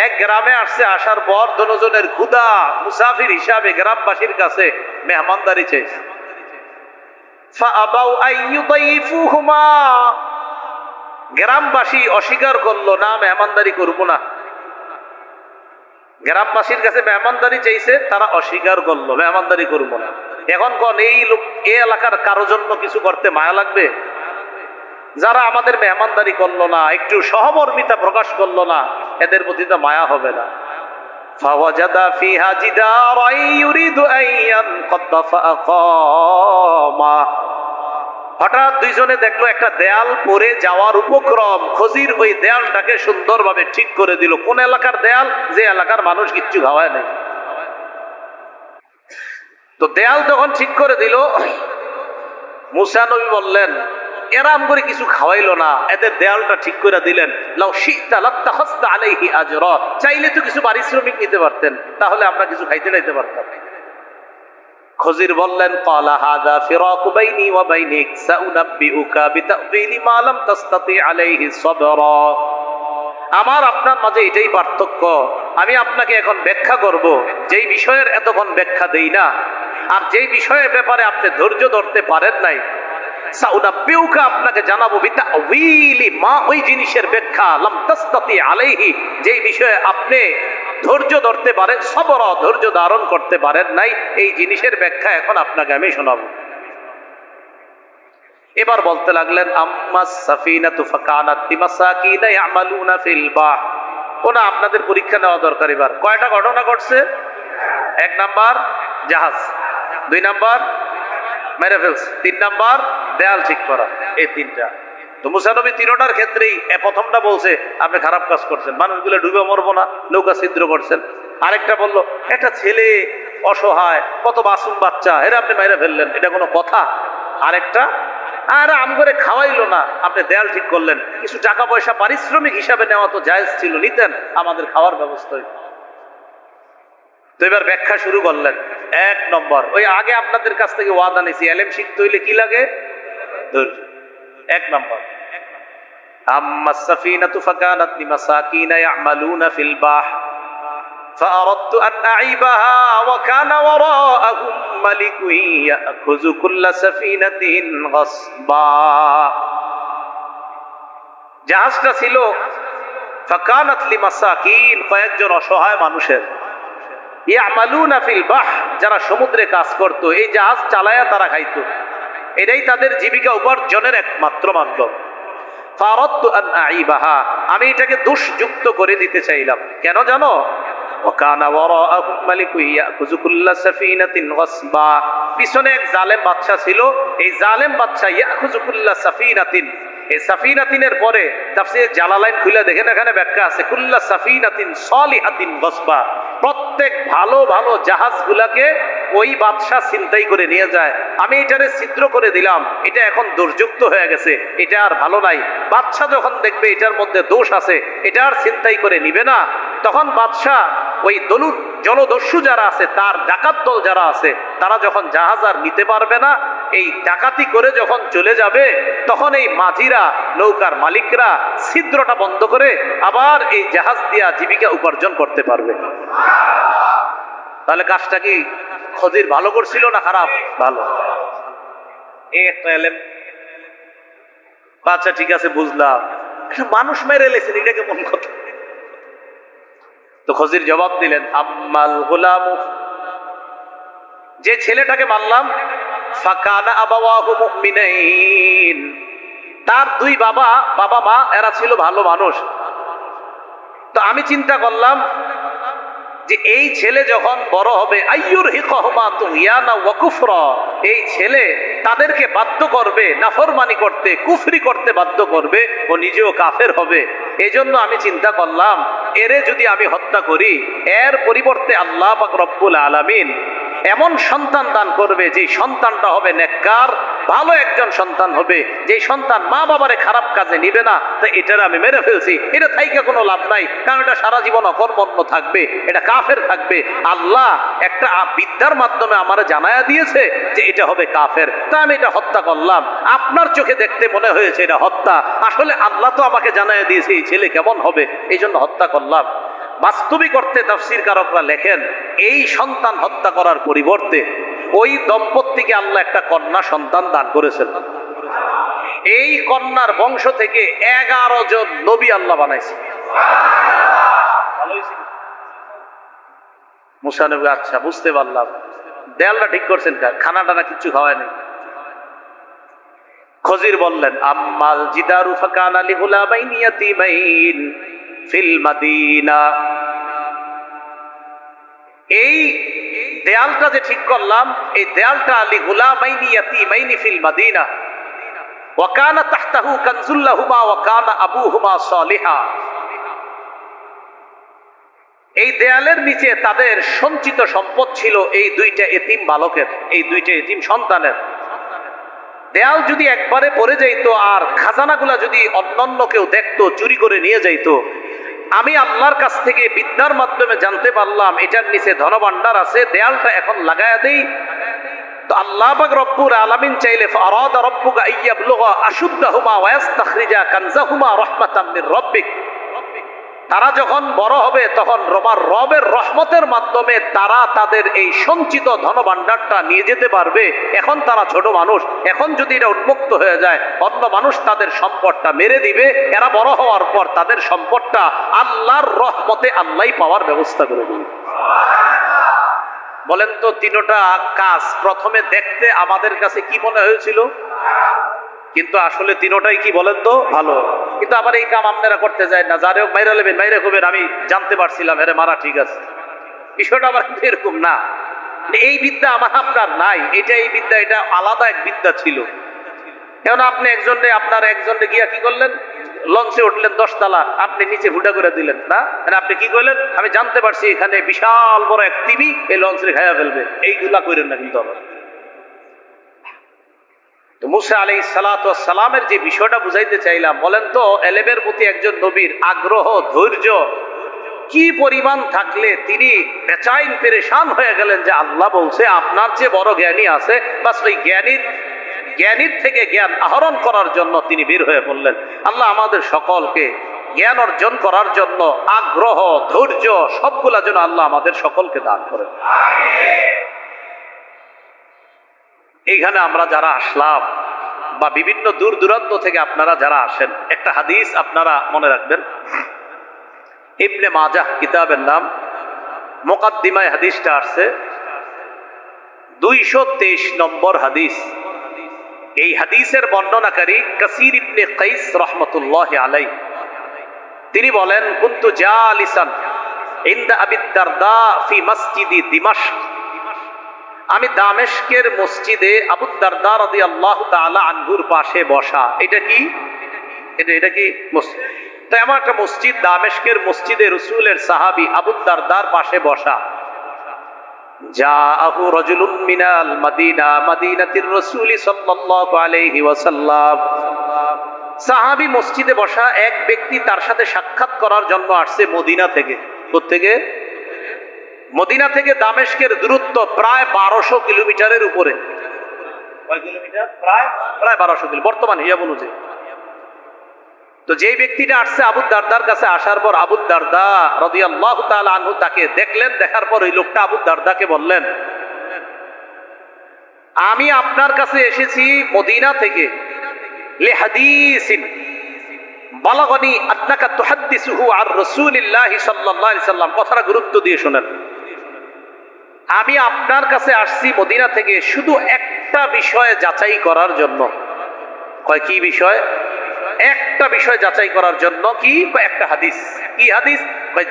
এক গ্রামে আসছে। আসার পর দুজনের ক্ষুধা, মুসাফির হিসাবে গ্রামবাসীর কাছে মেহমানদারি চাইছে। ফাআবাউ আইয়ুদাইফুহুমা, গ্রামবাসী অস্বীকার করলো, না মেহমানদারি করবো না। গ্রামবাসীর কাছে মেহমানদারি চাইছে, তারা অস্বীকার করলো, মেহমানদারি করবো না। এখন কোন এই লোক, এই এলাকার কারো জন্য কিছু করতে মায়া লাগবে? যারা আমাদের মেহমানদারি করলো না, একটু সহমর্মিতা প্রকাশ করলো না, এদের প্রতি তো মায়া হবে না। ফাওয়াজাদা ফিহা জিদারান ইউরিদু আন ইয়ানকাদ্দা ফাআকামা, হঠাৎ দুইজনে দেখলো একটা দেয়াল পড়ে যাওয়ার উপক্রম। খজির ওই দেয়ালটাকে সুন্দরভাবে ঠিক করে দিল। কোন এলাকার দেয়াল? যে এলাকার মানুষ কিচ্ছু খাওয়ায় নাই। তো দেয়াল যখন ঠিক করে দিল, মুসা নবী বললেন, এরাম করে কিছু খাওয়াইলো না, এদের দেয়ালটা ঠিক করে দিলেন। লাউ শি'তা লাত্তাখাযতা আলাইহি আজরা, চাইলে তো কিছু পারিশ্রমিক নিতে পারতেন, তাহলে আমরা কিছু খাইতে নাইতে পারতাম। খজির বললেন, ক্বালা হাযা ফিরাকু বাইনি ওয়া বাইনিক সাউনাব্বিউকা বিতা'ওয়িলি মা লাম তাসতাতি আলাইহি সাবরা। আমার আপনার মাঝে এটাই পার্থক্য। আমি আপনাকে এখন ব্যাখ্যা করব যেই বিষয়ের এতক্ষণ ব্যাখ্যা দেই না, আর যেই বিষয়ের ব্যাপারে আপনি ধৈর্য ধরতে পারেন নাই, সাউনাব্বিউকা আপনাকে জানাবো বিতা'ওয়িলি মা, ওই জিনিসের ব্যাখ্যা, লাম তাসতাতি আলাইহি, যেই বিষয়ে আপনি ধৈর্য ধরতে পারেন, সবর ধৈর্য ধারণ করতে পারেন নাই, এই জিনিসের ব্যাখ্যা এখন আপনাকে আমি শোনাবো। এবার বলতে লাগলেন, আম্মাস সাফিনাতু ফাকানাত লিমাসাকিনা ইয়ামালুনা ফিল বাহ। ওনা আপনাদের পরীক্ষা নেওয়া দরকার। এবার কয়টা ঘটনা ঘটছে? 1 নাম্বার জাহাজ, 2 নাম্বার মেরে ফেলছে, 3 নাম্বার দেয়াল ঠিক করা, এই 3টা। তো মুসা নবী 3টার ক্ষেত্রেই প্রথমটা বলছে আপনি খারাপ কাজ করছেন, মানুষগুলো ডুবে মরবো না, নৌকা ছিদ্র করছেন। আরেকটা বললো একটা ছেলে অসহায়, কত মাসুম বাচ্চা, এরা আপনি মেরে ফেললেন, এটা কোনো কথা? আরেকটা, আর আম করে খাওয়াইলো না, আপনি দেয়াল ঠিক করলেন, কিছু টাকা পয়সা পারিশ্রমিক হিসাবে নেওয়া তো জায়েজ ছিল, নিতেন, আমাদের খাওয়ার ব্যবস্থা হইত। তো এবার ব্যাখ্যা শুরু করলেন। 1 নম্বর, ওই আগে আপনাদের কাছ থেকে ওয়াদা নিয়েছি, এলেম শিখতে হইলে কি লাগে? ধৈর্য। 1 নম্বর, আম্মাস সাফিনাতু ফাকানাত লিমাসাকিনা ইয়ামালুনা ফিল বাহ فأردت أن أعيبها وكان وراءهم ملك يأخذ كل سفينة غصبا। জাহাজটা ছিল ফাকানাত লিমাসাকিন, কয়েকজন অসহায় মানুষের, ইয়ামালুনা ফিল বাহ, যারা সমুদ্রে কাজ করত, এই জাহাজ চালায়া তারা খাইতো, এটাই তাদের জীবিকা উপার্জনের একমাত্র মাধ্যম। ফারাদতু আন আইবাহা, আমি এটাকে দোষযুক্ত করে দিতে চাইলাম। কেন জানো? ওয়াকানা ওয়ারাআহুম মালিকুন ইয়াখুযু কুল্লা সাফিনাতিন গাসবা, পিছনে এক জালেম বাদশা ছিল, এই জালেম বাদশা ইয়াখুযু কুল্লা সাফিনাতিন, এই সাফিনাতিনের পরে তাফসীর জালালাইন খুলে দেখেন, এখানে ব্যাখ্যা আছে কুল্লা সাফিনাতিন সালিহাতিন গাসবা, প্রত্যেক ভালো ভালো জাহাজগুলাকে ওই বাদশা ছিনতাই করে নিয়ে যায়। আমি এটারে ছিদ্র করে দিলাম, এটা এখন দোষযুক্ত হয়ে গেছে, এটা আর ভালো নাই। বাদশা যখন দেখবে এটার মধ্যে দোষ আছে, এটা আর ছিনতাই করে নিবে না, তখন বাদশা ওই জলদস্যু যারা আছে, তার ডাকাত দল যারা আছে, তারা যখন জাহাজ আর নিতে পারবে না, এই ডাকাতি করে যখন চলে যাবে, তখন এই মাঝিরা, নৌকার মালিকরা ছিদ্রটা বন্ধ করে আবার এই জাহাজ দিয়া জীবিকা উপার্জন করতে পারবে। তাহলে কাজটা কি খজির ভালো করছিল না খারাপ? ভালো। এই একটা এলেম। আচ্ছা ঠিক আছে, বুঝলাম, মানুষ মেরে লেছেন, এটা কেমন কথা? তো খজির জবাব দিলেন, আম্মাল গুলামু, যে ছেলেটাকে মারলাম, ফাকানা আবাওয়াহু মুমিনাইন, তার 2 বাবা মা এরা ছিল ভালো মানুষ। তো আমি চিন্তা করলাম যে এই ছেলে যখন বড় হবে, আইয়ুরহিকুহুমা তুগয়ানা ওয়া কুফরা, এই ছেলে তাদেরকে বাধ্য করবে নাফরমানি করতে, কুফরি করতে বাধ্য করবে, ও নিজেও কাফের হবে। এই জন্য আমি চিন্তা করলাম, এরে যদি আমি হত্যা করি, এর পরিবর্তে আল্লাহ পাক রব্বুল আলামিন এমন সন্তান দান করবে, যে সন্তানটা হবে নেককার, ভালো একজন সন্তান হবে, যে সন্তান মা বাবারে খারাপ কাজে নিবে না। তো এটার আমি মেরে ফেলছি, এটা থাইকা কোনো লাভ নাই, কারণ এটা সারা জীবন অকর্মণ্য থাকবে, এটা কাফের থাকবে। আল্লাহ একটা বিদ্যার মাধ্যমে আমারে জানায়া দিয়েছে যে এটা হবে কাফের, তা আমি এটা হত্যা করলাম। আপনার চোখে দেখতে মনে হয়েছে এটা হত্যা, আসলে আল্লাহ তো আমাকে জানায়া দিয়েছে এই ছেলে কেমন হবে, এই জন্য হত্যা করলাম। বাস্তবিক অর্থে তাফসীর কারকরা লেখেন, এই সন্তান হত্যা করার পরিবর্তে ওই দম্পতিকে আল্লাহ একটা কন্যা সন্তান দান করেছেন। এই কন্যার বংশ থেকে 11 জন নবী আল্লাহ বানাইছে। মুসা নবী, আচ্ছা বুঝতে পারলাম, দেয়ালটা ঠিক করছেন, খানা টানা কিচ্ছু খাওয়ায় নাই। খজির বললেন, আম্মাল জিদারু ফাকানা লিগুলামাইনি ইয়াতীমাইন ফিল মাদিনা, এই দেয়ালটা যে ঠিক করলাম, এই দেয়ালটা লিগুলামাইনি ইয়াতীমাইনি ফিল মাদিনা, ওয়া কানা তাহতাহু কানজুল লাহুমা ওয়া কানা আবুহুমা সালিহা। এই দেয়ালের নিচে তাদের সঞ্চিত সম্পদ ছিল এই দুইটা এতিম বালকের, এই দুইটা এতিম সন্তানের। দেয়াল যদি একবারে পড়ে যাইতো আর খাজানাগুলা যদি অন্যান্য কেউ দেখতো, চুরি করে নিয়ে যাইতো, আমি আল্লাহর কাছ থেকে বিদ্যার মাধ্যমে জানতে পারলাম এটার নিচে ধনভাণ্ডার আছে, দেয়ালটা এখন লাগায়া দেই। তো আল্লাহ পাক রব্বুল আলামিন চাইলে ফারাদা রাব্বুকা আইয়াবলুগা আশুদ্দাহুমা ওয়া ইস্তাখরিজা কানজাহুমা রাহমাতাম মির রাব্বিক। তারা যখন বড় হবে তখন রবের রহমতের মাধ্যমে তারা তাদের এই সঞ্চিত ধনভাণ্ডারটা নিয়ে যেতে পারবে। এখন তারা ছোট মানুষ, এখন যদি এটা উন্মুক্ত হয়ে যায় অন্য মানুষ তাদের সম্পদটা মেরে দিবে। এরা বড় হওয়ার পর তাদের সম্পদটা আল্লাহর রহমতে আল্লাহই পাওয়ার ব্যবস্থা করে দেবে। বলেন তো তিনটা কাজ প্রথমে দেখতে আমাদের কাছে কি মনে হয়েছিল, কিন্তু আসলে তিনটাই কি বলেন তো ভালো। কিন্তু আবার এই কাম আপনারা করতে যায় না, যারে হোক মাইরা লেবেন, মাইরা হবেন, আমি জানতে পারছিলাম এরে মারা ঠিক আছে। বিষয়টা আবার এরকম না, এই বিদ্যা আমার আপনার নাই, এটা এই বিদ্যা এটা আলাদা এক বিদ্যা ছিল। এখন আপনি আপনার একজনে গিয়া কি করলেন, লঞ্চে উঠলেন 10 তলা, আপনি নিচে ফুটা করে দিলেন না, আপনি কি করলেন, আমি জানতে পারছি এখানে বিশাল বড় এক তিমি এই লঞ্চে খাইয়া ফেলবে, এইগুলা করেন না। কিন্তু আবার তো মুসা আলাইহিস সালাতু ওয়াস সালামের যে বিষয়টা বুঝাইতে চাইলাম, বলেন তো এলেমের প্রতি একজন নবীর আগ্রহ, ধৈর্য কি পরিমাণ থাকলে তিনি বেচাইন পেরেশান হয়ে গেলেন যে আল্লাহ বলছে আপনার যে বড় জ্ঞানী আছে, বাস ওই জ্ঞানীর থেকে জ্ঞান আহরণ করার জন্য তিনি বের হয়ে পড়লেন। আল্লাহ আমাদের সকলকে জ্ঞান অর্জন করার জন্য আগ্রহ, ধৈর্য সবগুলা যেন আল্লাহ আমাদের সকলকে দান করেন। এইখানে আমরা যারা আসলাম বা বিভিন্ন দূর দূরান্ত থেকে আপনারা যারা আসেন, একটা হাদিস আপনারা মনে রাখবেন। ইবনে মাজাহ কিতাবের নাম, মুকাদ্দিমায় হাদিসটা আসছে 223 নম্বর হাদিস। এই হাদিসের বর্ণনাকারী কাসির ইবনে কাইস রাহমাতুল্লাহি আলাইহি, তিনি বলেন কুনতু জালিসান ইনদা আবি দারদা ফি মসজিদি দিমাশক। আমি দামেস্কের মসজিদে আবু দারদা রাদিয়াল্লাহু তাআলা আনহুর পাশে বসা। এটা কি মসজিদ? তো এমন একটা মসজিদ, দামেস্কের মসজিদে রাসূলের সাহাবী আবু দারদার পাশে বসা। জাআহু রাজুলুন মিনাল মাদিনা, মাদিনাতির রাসূল সাল্লাল্লাহু আলাইহি ওয়াসাল্লাম। সাহাবী মসজিদে বসা এক ব্যক্তি তার সাথে সাক্ষাৎ করার জন্য আসছে মদিনা থেকে। কোত্থেকে? মদিনা থেকে দামেস্কের দূরত্ব প্রায় 1200 কিলোমিটারের উপরে। কয় কিলোমিটার? প্রায় 1200 কিলোমিটার বর্তমান হিসাব অনুযায়ী। তো যেই ব্যক্তিটা আসছে আবু দারদার কাছে, আসার পর আবু দারদা রাদিয়াল্লাহু তাআলা আনহু তাকে দেখলেন। দেখার পর ওই লোকটা আবু দারদাকে বললেন, আমি আপনার কাছে এসেছি মদিনা থেকে, লিহাদিসিন বালাগানি আন্নাকা তুহাদ্দিসুহু আর রাসূলিল্লাহি সাল্লাল্লাহু আলাইহি সাল্লাম। কথাটা গুরুত্ব দিয়ে শুনেন। আমি আপনার কাছে আসছি মদিনা থেকে শুধু একটা বিষয় যাচাই করার জন্য। কয় কি বিষয়? একটা বিষয় যাচাই করার জন্য। কি? একটা হাদিস। কি হাদিস?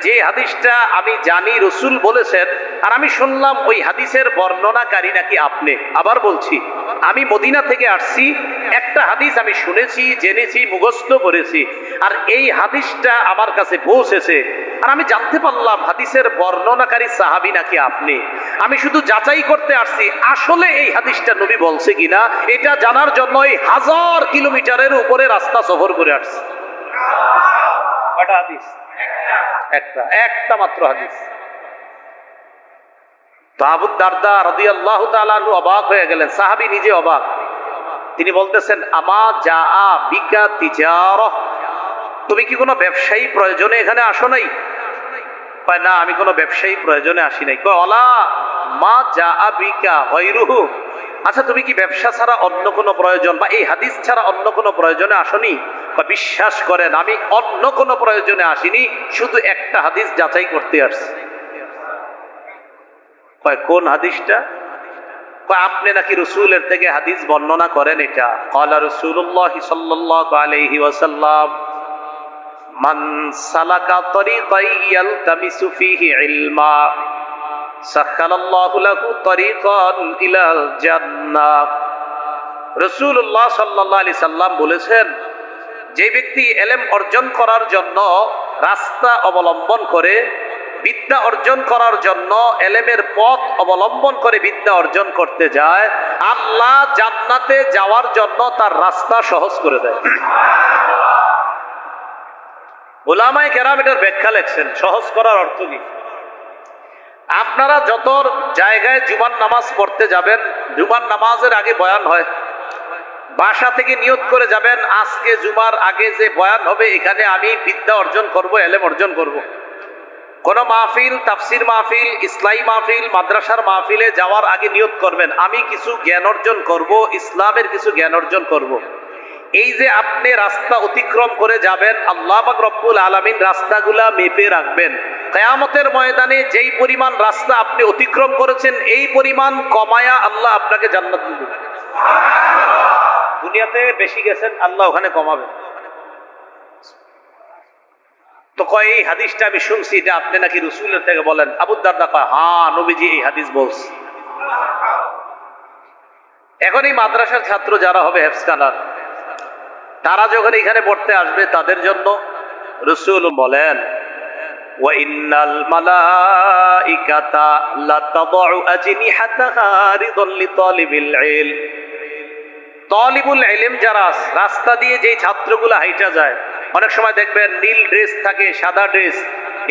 যে হাদিসটা আমি জানি রাসূল বলেছেন, আর আমি শুনলাম ওই হাদিসের বর্ণনাকারী নাকি আপনি। আবার বলছি, আমি মদিনা থেকে আসছি, একটা হাদিস আমি শুনেছি, জেনেছি, মুখস্থ করেছি, আর এই হাদিসটা আমার কাছে পৌঁছেছে, আর আমি জানতে পারলাম হাদিসের বর্ণনাকারী সাহাবী নাকি আপনি। আমি শুধু যাচাই করতে আসছি আসলে এই হাদিসটা নবী বলছে কিনা, এটা জানার জন্য 1000 কিলোমিটারের উপরে রাস্তা সফর করে আসছি। কয়টা হাদিস? একটা মাত্র হাদিস। তো আবু দারদা রাদিয়াল্লাহু তাআলা আনহু অবাক হয়ে গেলেন, সাহাবী নিজে অবাক। তিনি বলতেছেন, আমা জাআ বিকা তিজারাহ, তুমি কি কোনো ব্যবসায়ী প্রয়োজনে এখানে আসো নাই? কয় না, আমি কোনো ব্যবসায়ী প্রয়োজনে আসি নাই। কয় ওয়ালা মা জাআ বিকা গায়রুহু, আচ্ছা তুমি কি ব্যবসা ছাড়া অন্য কোনো প্রয়োজন বা এই হাদিস ছাড়া অন্য কোনো প্রয়োজনে আসনি? বিশ্বাস করেন আমি অন্য কোনো প্রয়োজনে আসিনি, শুধু একটা হাদিস যাচাই করতে আসছি। কয় কোন হাদিসটা? কয় আপনি নাকি রাসূলের থেকে হাদিস বর্ণনা করেন এটা। ক্বালা রাসূলুল্লাহ সাল্লাল্লাহু আলাইহি ওয়াসাল্লাম, মান সালাকা তরিকান ইয়ালতামিসু ফীহি ইলমা সাখালাল্লাহু লাহু তরিকান ইলাল জান্নাহ। রাসূলুল্লাহ সাল্লাল্লাহু আলাইহি সাল্লাম বলেছেন, যে ব্যক্তি ইলম অর্জন করার জন্য রাস্তা অবলম্বন করে, বিদ্যা অর্জন করার জন্য ইলমের পথ অবলম্বন করে বিদ্যা অর্জন করতে যায়, আল্লাহ জান্নাতে যাওয়ার জন্য তার রাস্তা সহজ করে দেয়। উলামায়ে কেরাম এটার ব্যাখ্যা লিখছেন, সহজ করার অর্থ কি? আপনারা যত জায়গায় জুমার নামাজ পড়তে যাবেন, জুমার নামাজের আগে বয়ান হয়, বাসা থেকে নিয়ত করে যাবেন আজকে জুমার আগে যে বয়ান হবে এখানে আমি বিদ্যা অর্জন করব, ইলম অর্জন করব। কোন মাহফিল, তাফসির মাহফিল, ইসলামী মাহফিল, মাদ্রাসার মাহফিলে যাওয়ার আগে নিয়ত করবেন আমি কিছু জ্ঞান অর্জন করব, ইসলামের কিছু জ্ঞান অর্জন করব। এই যে আপনি রাস্তা অতিক্রম করে যাবেন, আল্লাহ পাক রব্বুল আলামিন রাস্তাগুলা মেপে রাখবেন। কিয়ামতের ময়দানে যেই পরিমাণ রাস্তা আপনি অতিক্রম করেছেন এই পরিমাণ কমায়া আল্লাহ আপনাকে জান্নাত দিবেন। দুনিয়াতে বেশি গেছেন, আল্লাহ ওখানে কমাবে। তো কয় এই হাদিসটা আমি শুনছি, এটা আপনি নাকি রাসূলের থেকে বলেন? আবু দারদা কয় হ্যাঁ, নবীজি এই হাদিস বলছে। এখন এই মাদ্রাসার ছাত্র যারা হবে হেফজখানার, তারা যখন এখানে পড়তে আসবে তাদের জন্য রাসূল বলেন, ওয়া ইন্নাল মালাইকাতা লাতাদউ আজনিহাতাহা রিদাল লিতালিবিল ইলম। তালিবুল ইলম যারা রাস্তা দিয়ে যেই ছাত্রগুলা হাইটা যায়, অনেক সময় দেখবেন নীল ড্রেস থাকে, সাদা ড্রেস,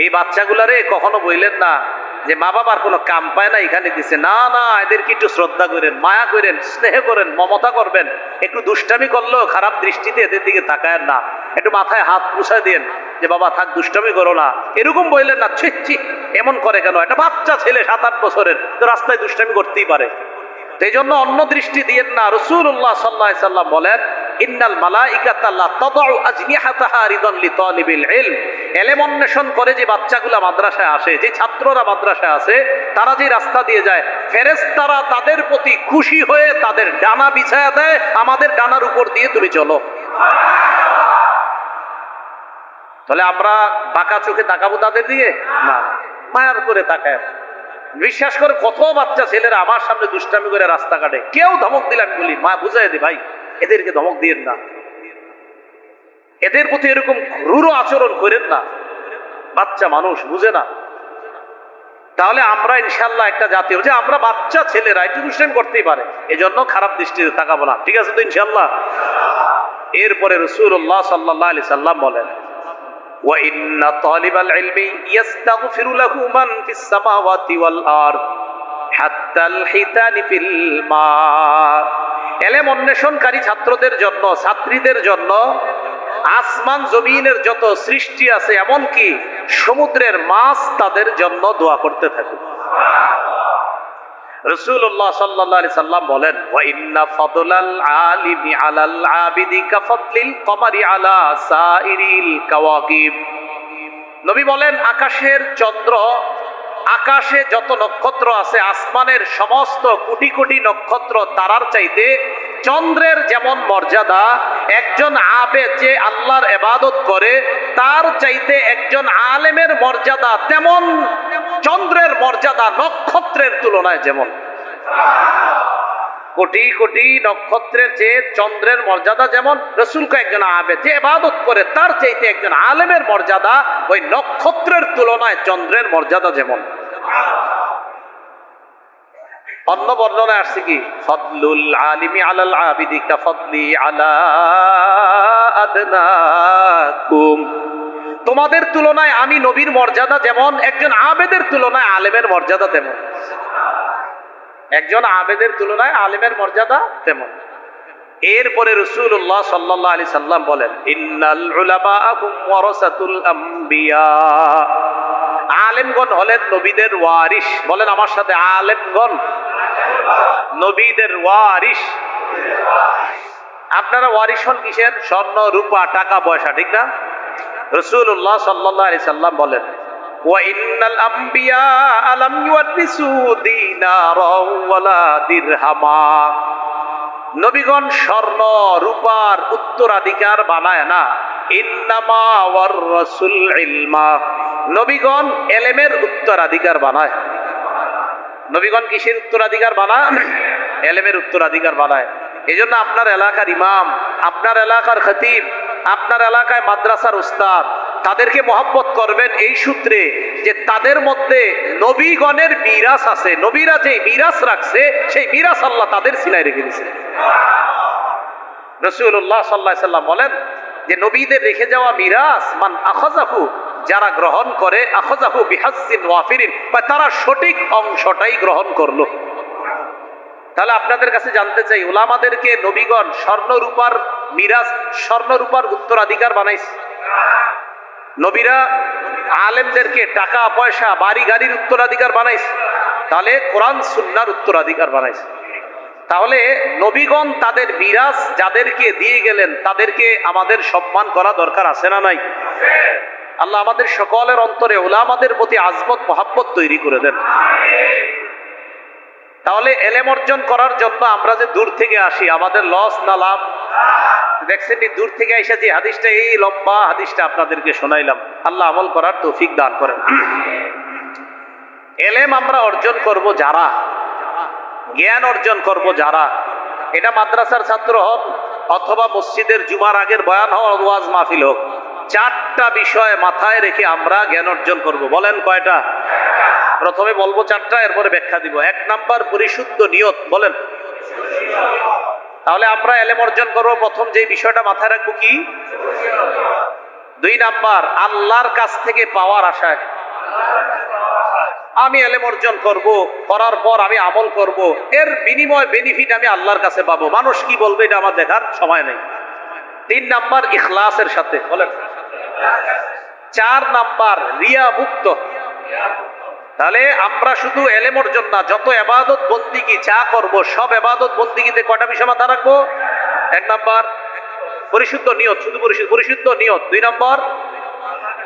এই বাচ্চাগুলারে কখনো বললেন না যে মা বাবার কোনো কাম পায় না এখানে দিছে। না না, এদেরকে একটু শ্রদ্ধা করেন, মায়া করেন, স্নেহ করেন, মমতা করবেন। একটু দুষ্টামি করলেও খারাপ দৃষ্টিতে এদের দিকে তাকায়েন না, একটু মাথায় হাত পুছায় দেন যে বাবা থাক, দুষ্টামি করো না, এরকম বললেন না। ছি এমন করে কেন? একটা বাচ্চা ছেলে 7-8 বছরের, তো রাস্তায় দুষ্টামি করতেই পারে। এই জন্য অন্য দৃষ্টি দিয়েন না। রাসূলুল্লাহ সাল্লাল্লাহু আলাইহি সাল্লাম বলেন, ইন্নাল মালাইকাতা লা তাদউ আজনিহাতাহা রিদান লিতালিবিল ইলম। ইলম অন্বেষণ করে যে বাচ্চাগুলা মাদ্রাসায় আসে, যে ছাত্ররা মাদ্রাসায় আসে, তারা যে রাস্তা দিয়ে যায়, ফেরেশতারা তাদের প্রতি খুশি হয়ে তাদের ডানা বিছায়া দেয়, আমাদের ডানার উপর দিয়ে তুমি চলো। তাহলে আমরা বাঁকা চোখে তাকাবো তাদের দিকে? না, মায়ার করে তাকায়। বিশ্বাস করে কত বাচ্চা ছেলেরা আমার সামনে দুষ্টামি করে রাস্তা কাটে, কেউ ধমক দিলে আমি বলি মা বুঝাই দি ভাই, এদেরকে ধমক দিয়েন না, এদের প্রতি এরকম ক্রূর আচরণ করেন না, বাচ্চা মানুষ বুঝে না। তাহলে আমরা ইনশাল্লাহ একটা জাতি যে আমরা বাচ্চা ছেলেরা একটু দুষ্টামি করতেই পারে, এজন্য খারাপ দৃষ্টিতে তাকাবো না। ঠিক আছে তো ইনশাল্লাহ? এরপরে রাসূলুল্লাহ সাল্লাল্লাহু আলাইহি সাল্লাম বলেন, وَإِنَّ طَالِبَ الْعِلْمِ يَسْتَغْفِرُ لَهُ مَنْ فِي السَّمَاوَاتِ وَالْأَرْضِ حَتَّى الْحِيتَانِ فِي الْمَاءِ। ইলম অন্বেষণকারী ছাত্রদের জন্য, ছাত্রীদের জন্য আসমান জমিনের যত সৃষ্টি আছে, এমনকি সমুদ্রের মাছ তাদের জন্য দোয়া করতে থাকে। রাসূলুল্লাহ সাল্লাল্লাহু আলাইহি সাল্লাম বলেন, ওয়া ইন্না ফাদলাল আলিমি আলাল আবিদি কাফাদলিল কমারি আলা সাইরিল কাওয়াকিব। নবী বলেন, আকাশের চন্দ্র, আকাশে যত নক্ষত্র আছে, আসমানের সমস্ত কোটি কোটি নক্ষত্র তারার চাইতে চন্দ্রের যেমন মর্যাদা, একজন আবেদ যে আল্লাহর ইবাদত করে তার চাইতে একজন আলেমের মর্যাদা তেমন চন্দ্রের মর্যাদা নক্ষত্রের তুলনায় যেমন। কোটি কোটি নক্ষত্রের চেয়ে চন্দ্রের মর্যাদা যেমন, রাসূলকে একজন আবেদ যে ইবাদত করে তার চাইতে একজন আলেমের মর্যাদা ওই নক্ষত্রের তুলনায় চন্দ্রের মর্যাদা যেমন। অন্য বর্ণনায় আসছে কি, ফাদলুল আলিমি আলাল আবিদি কাফাদলি আলা আদনাকুম। তোমাদের তুলনায় আমি নবীর মর্যাদা যেমন, একজন আবেদের তুলনায় আলেমের মর্যাদা তেমন। একজন আবেদের তুলনায় আলেমের মর্যাদা তেমন। এরপরে রাসূলুল্লাহ সাল্লাল্লাহু আলাইহি সাল্লাম বলেন, ইন্নাল উলামা হুম ওয়ারাসাতুল আম্বিয়া। আলেমগণ হলেন নবীদের ওয়ারিস। বলেন আমার সাথে, আলেমগণ নবীদের ওয়ারিস। আপনারা ওয়ারিস হন কিসের? স্বর্ণ, রূপা, টাকা পয়সা, ঠিক না? রাসূলুল্লাহ সাল্লাল্লাহু আলাইহি সাল্লাম বলেন, ওয়া ইন্নাল আম্বিয়া লাম ইউরিসু দিনারাও ওয়ালা দিরহামা। নবীগণ স্বর্ণ রূপার উত্তরাধিকার বানায় না, ইন্নামা ওয়ারাসুল ইলমা। নবীগণ ইলমের উত্তরাধিকার বানায়। নবীগণ কিসের উত্তরাধিকার বানায়? ইলমের উত্তরাধিকার বানায়। এই জন্য আপনার এলাকার ইমাম, আপনার এলাকার খতিব, আপনার এলাকায় মাদ্রাসার উস্তাদ, তাদেরকে মহব্বত করবেন এই সূত্রে যে তাদের মধ্যে নবীগণের মিরাস আছে। নবীরা যে মিরাস রাখছে সেই মিরাস আল্লাহ তাদের সিনায় রেখে দিয়েছে। রাসূলুল্লাহ সাল্লাল্লাহু আলাইহি সাল্লাম বলেন যে নবীদের রেখে যাওয়া মিরাস মান আখাযাহু, যারা গ্রহণ করে, আখাযাহু বিহাজ্জিন ওয়াফিরিন, বা তারা সঠিক অংশটাই গ্রহণ করলো। তাহলে আপনাদের কাছে জানতে চাই, উলামাদেরকে নবীগণ স্বর্ণরূপার মিরাস, স্বর্ণরূপার উত্তরাধিকার বানাইছে? নবীরা আলেমদেরকে টাকা পয়সা বাড়ি গাড়ির উত্তরাধিকার বানাইছে? তাহলে কোরআন সুন্নাহর উত্তরাধিকার বানাইছে। তাহলে নবীগণ তাদের মিরাস যাদেরকে দিয়ে গেলেন তাদেরকে আমাদের সম্মান করা দরকার আছে না নাই? আল্লাহ আমাদের সকলের অন্তরে উলামাদের প্রতি আজমত মহব্বত তৈরি করে দেন। তাহলে এলেম অর্জন করার জন্য আমরা যে দূর থেকে আসি, আমাদের লস না লাভ? দেখছেন দূর থেকে এসে যে হাদিসটা, এই লম্বা হাদিসটা আপনাদেরকে শোনাইলাম, আল্লাহ আমল করার তৌফিক দান করেন। এলেম আমরা অর্জন করব যারা, জ্ঞান অর্জন করব যারা, এটা মাদ্রাসার ছাত্র হোক অথবা মসজিদের জুমার আগের বয়ান হোক, ওয়াজ মাহফিল হোক, চারটা বিষয় মাথায় রেখে আমরা জ্ঞান অর্জন করব। বলেন কয়টা? প্রথমে বলবো চারটা, এরপরে ব্যাখ্যা দিব। 1 নাম্বার পরিশুদ্ধ নিয়ত। বলেন। তাহলে আমরা এলেম অর্জন করবো, প্রথম যে বিষয়টা মাথায় রাখবো কি? 2 নাম্বার আল্লাহর কাছ থেকে পাওয়ার আশায় আমি এলেম অর্জন করব, করার পর আমি আমল করব, এর বিনিময় বেনিফিট আমি আল্লাহর কাছে পাবো, মানুষ কি বলবে এটা আমার দেখার সময় নেই। 3 নাম্বার ইখলাসের সাথে। বলেন। 4 নাম্বার রিয়া মুক্ত। তাহলে আমরা শুধু এলেম অর্জন না, যত ইবাদত বন্দিগি যা করব সব ইবাদত বন্দিগিতে কয়টা বিষয় মাথায় রাখবো? 1 নাম্বার পরিশুদ্ধ নিয়ত, শুধু পরিশুদ্ধ নিয়ত। 2 নাম্বার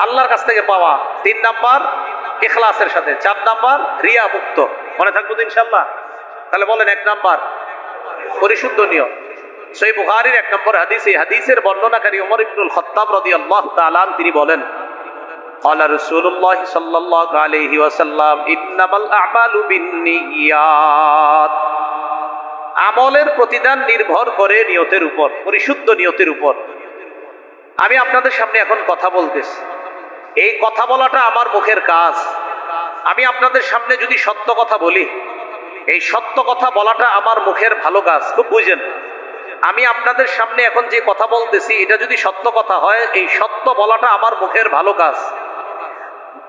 আল্লাহর কাছ থেকে পাওয়া। 3 নাম্বার ইখলাসের সাথে। 4 নাম্বার রিয়া মুক্ত। মনে থাকবো তো ইনশাআল্লাহ? তাহলে বলেন 1 নাম্বার পরিশুদ্ধ নিয়ত। সহিহ বুখারীর 1 নম্বর হাদিস, এই হাদিসের বর্ণনাকারী ওমর ইবনুল খাত্তাব রাদিয়াল্লাহু তাআলা তিনি বলেন, قال رسول الله صلى الله عليه وسلم انما الاعمال بالنيات, আমলের প্রতিদান নির্ভর করে নিয়তের উপর, পরিশুদ্ধ নিয়তের উপর। আমি আপনাদের সামনে এখন কথা বলতেছি, এই কথা বলাটা আমার মুখের কাজ। আমি আপনাদের সামনে যদি সত্য কথা বলি, এই সত্য কথা বলাটা আমার মুখের ভালো কাজ। খুব বুঝেন, আমি আপনাদের সামনে এখন যে কথা বলতেছি এটা যদি সত্য কথা হয়, এই সত্য বলাটা আমার মুখের ভালো কাজ।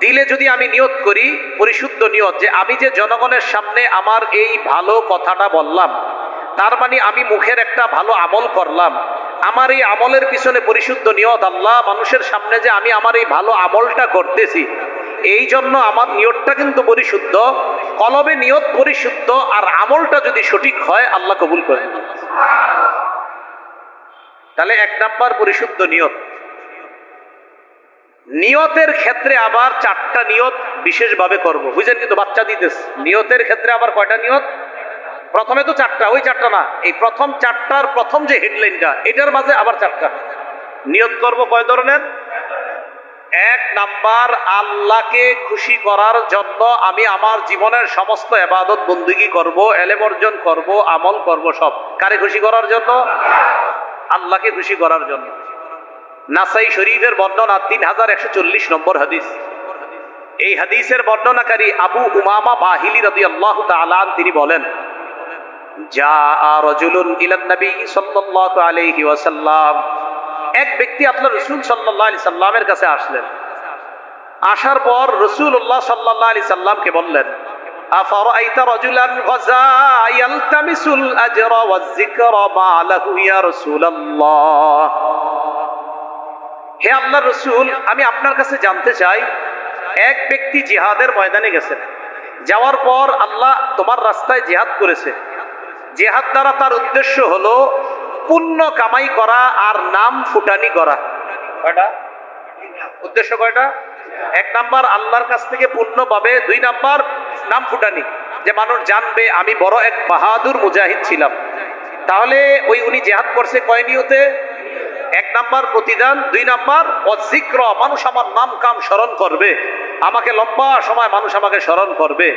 দিলে যদি আমি নিয়ত করি পরিশুদ্ধ নিয়ত, যে আমি যে জনগণের সামনে আমার এই ভালো কথাটা বললাম, তার মানে আমি মুখের একটা ভালো আমল করলাম, আমার এই আমলের পিছনে পরিশুদ্ধ নিয়ত, আল্লাহ মানুষের সামনে যে আমি আমার এই ভালো আমলটা করতেছি, এই জন্য আমার নিয়তটা কিন্তু পরিশুদ্ধ। কলবে নিয়ত পরিশুদ্ধ আর আমলটা যদি সঠিক হয় আল্লাহ কবুল করেন। তাহলে 1 নাম্বার পরিশুদ্ধ নিয়ত। নিয়তের ক্ষেত্রে আবার 4টা নিয়ত বিশেষভাবে করব, বুঝেন? কিন্তু বাচ্চা দিতেছে, নিয়তের ক্ষেত্রে আবার কয়টা নিয়ত? প্রথমে তো 4টা, ওই 4টা না, এই প্রথম 4টার প্রথম যে হেডলাইনটা এটার মাঝে আবার 4টা নিয়ত করব। কয় ধরনের? 1 নাম্বার আল্লাহকে খুশি করার জন্য আমি আমার জীবনের সমস্ত ইবাদত বন্দেগী করব, এলেম অর্জন করব, আমল করব, সব কারে খুশি করার জন্য? আল্লাহকে খুশি করার জন্য। নাসাই শরীফের বর্ণনা 3140 নম্বর হাদিস। এই হাদিসের বর্ণনাকারী আবু উমামা বাহিলি রাদিয়াল্লাহু তাআলা তিনি বলেন, জাআ রাজুলুন ইলান নবী সাল্লাল্লাহু আলাইহি ওয়াসাল্লাম, এক ব্যক্তি আল্লাহ রাসূল সাল্লাল্লাহু আলাইহি সাল্লামের কাছে আসলেন। আসার পর রাসূলুল্লাহ সাল্লাল্লাহু আলাইহি সাল্লামকে বললেন, আফারাআইতা রাজুলান গাযা ইয়ালতামিসুল আজরা ওয়াজ যিকরা মা লাহু ইয়া রাসূলুল্লাহ। হে আল্লাহর রাসূল, আমি আপনার কাছে জানতে চাই, এক ব্যক্তি জিহাদের ময়দানে গেছেন, যাওয়ার পর আল্লাহ তোমার রাস্তায় জিহাদ করেছে, জিহাদ দ্বারা তার উদ্দেশ্য হলো পুণ্য কামাই করা আর নাম ফুটানি করা। কয়টা উদ্দেশ্য? কয়টা? 1 নাম্বার আল্লাহর কাছ থেকে পুণ্য পাবে, 2 নাম্বার নাম ফুটানি, যে মানুষ জানবে আমি বড় এক বাহাদুর মুজাহিদ ছিলাম। তাহলে ওই উনি জিহাদ করছে কয় নিয়তে? 1 নাম্বার প্রতিদান, 2 নাম্বার অযিক্র, মানুষ আমার নাম কাম স্মরণ করবে, আমাকে লম্বা সময় মানুষ আমাকে স্মরণ করবে,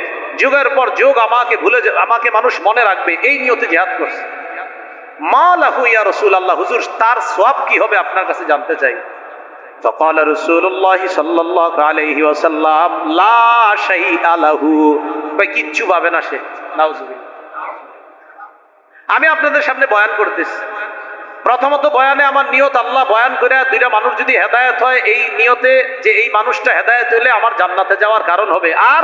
যুগের পর যুগ আমাকে ভুলে আমাকে মানুষ মনে রাখবে, এই নিয়তে জিহাদ করছে। মা লাহু ইয়া রাসূলুল্লাহ, হুজুর তার সওয়াব কি হবে আপনার কাছে জানতে চাই। فقال رسول الله صلى الله عليه وسلم لا شيء له, কিচ্ছু পাবে না সে। নাউজুবিল্লাহ। আমি আপনাদের সামনে বয়ান করতেছি, প্রথমত বয়ানে আমার নিয়ত আল্লাহ বয়ান করে দুইটা মানুষ যদি হেদায়েত হয় এই নিয়তে যে এই মানুষটা হেদায়েত হলে আমার জান্নাতে যাওয়ার কারণ হবে, আর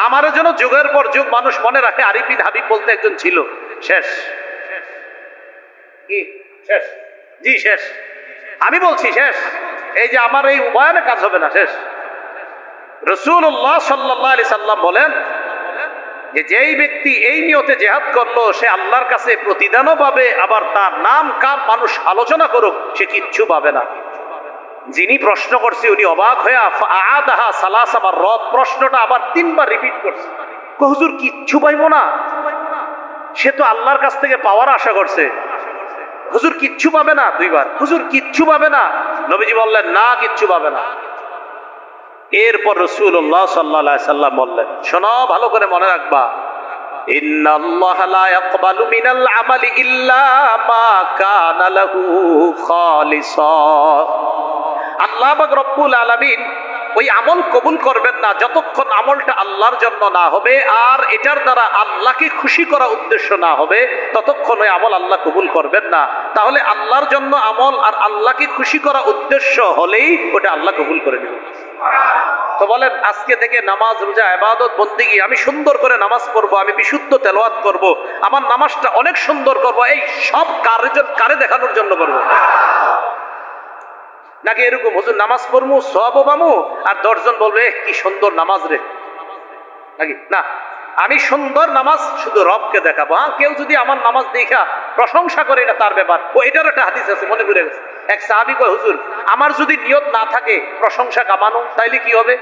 আমার জন্য যুগের পর যুগ মানুষ মনে রাখে আরিফিন হাবিব বলতে একজন ছিল। শেষ কি শেষ? জি শেষ, আমি বলছি শেষ। এই যে আমার এই বয়ানে কাজ হবে না, শেষ। রাসূলুল্লাহ সাল্লাল্লাহু আলাইহি সাল্লাম বলেন যে যেই ব্যক্তি এই নিয়তে জিহাদ করলো সে আল্লাহর কাছে প্রতিদানও পাবে, আবার তার নাম কাম মানুষ আলোচনা করুক সে কিচ্ছু পাবে না। যিনি প্রশ্ন করছে উনি অবাক হয়ে আদাহা সালাসা মাররাত, প্রশ্নটা আবার 3 বার রিপিট করছে। হুজুর কিচ্ছু পাইবো না? সে তো আল্লাহর কাছ থেকে পাওয়ার আশা করছে। হুজুর কিচ্ছু পাবে না? 2 বার। হুজুর কিচ্ছু পাবে না? নবীজি বললেন না, কিচ্ছু পাবে না। এরপর রাসূলুল্লাহ সাল্লাল্লাহু আলাইহি সাল্লাম বললেন, শোনো ভালো করে মনে রাখবা, ইন্নাল্লাহা লা ইয়াকবালু মিনাল আমালি ইল্লা মা কানা লাহু খালিসা। আল্লাহ পাক রব্বুল আলামিন ওই আমল কবুল করবেন না যতক্ষণ আমলটা আল্লাহর জন্য না হবে আর এটার দ্বারা আল্লাহকে খুশি করা উদ্দেশ্য না হবে, ততক্ষণ ওই আমল আল্লাহ কবুল করবেন না। তাহলে আল্লাহর জন্য আমল আর আল্লাহকে খুশি করা উদ্দেশ্য হলেই ওটা আল্লাহ কবুল করে নেবেন। তো বলেন আজকে থেকে নামাজ রোজা ইবাদত বন্দেগী আমি সুন্দর করে নামাজ পড়বো, আমি বিশুদ্ধ তেলাওয়াত করব, আমার নামাজটা অনেক সুন্দর করব, এই সব কারে দেখানোর জন্য করব? নাকি এরকম হুজুর নামাজ পড়বো সওয়াবও পাবো আর 10 জন বলবে কি সুন্দর নামাজ রে, নাকি? না, আমি সুন্দর নামাজ শুধু রবকে দেখাবো। কেউ যদি আমার নামাজ দেখা প্রশংসা করে এটা তার ব্যাপার। ও এটার একটা হাদিস আছে মনে করে গেছে। এক সাহাবী কয় হুজুর আমার যদি নিয়ত না থাকে প্রশংসা কামানো তাইলে কি হবে?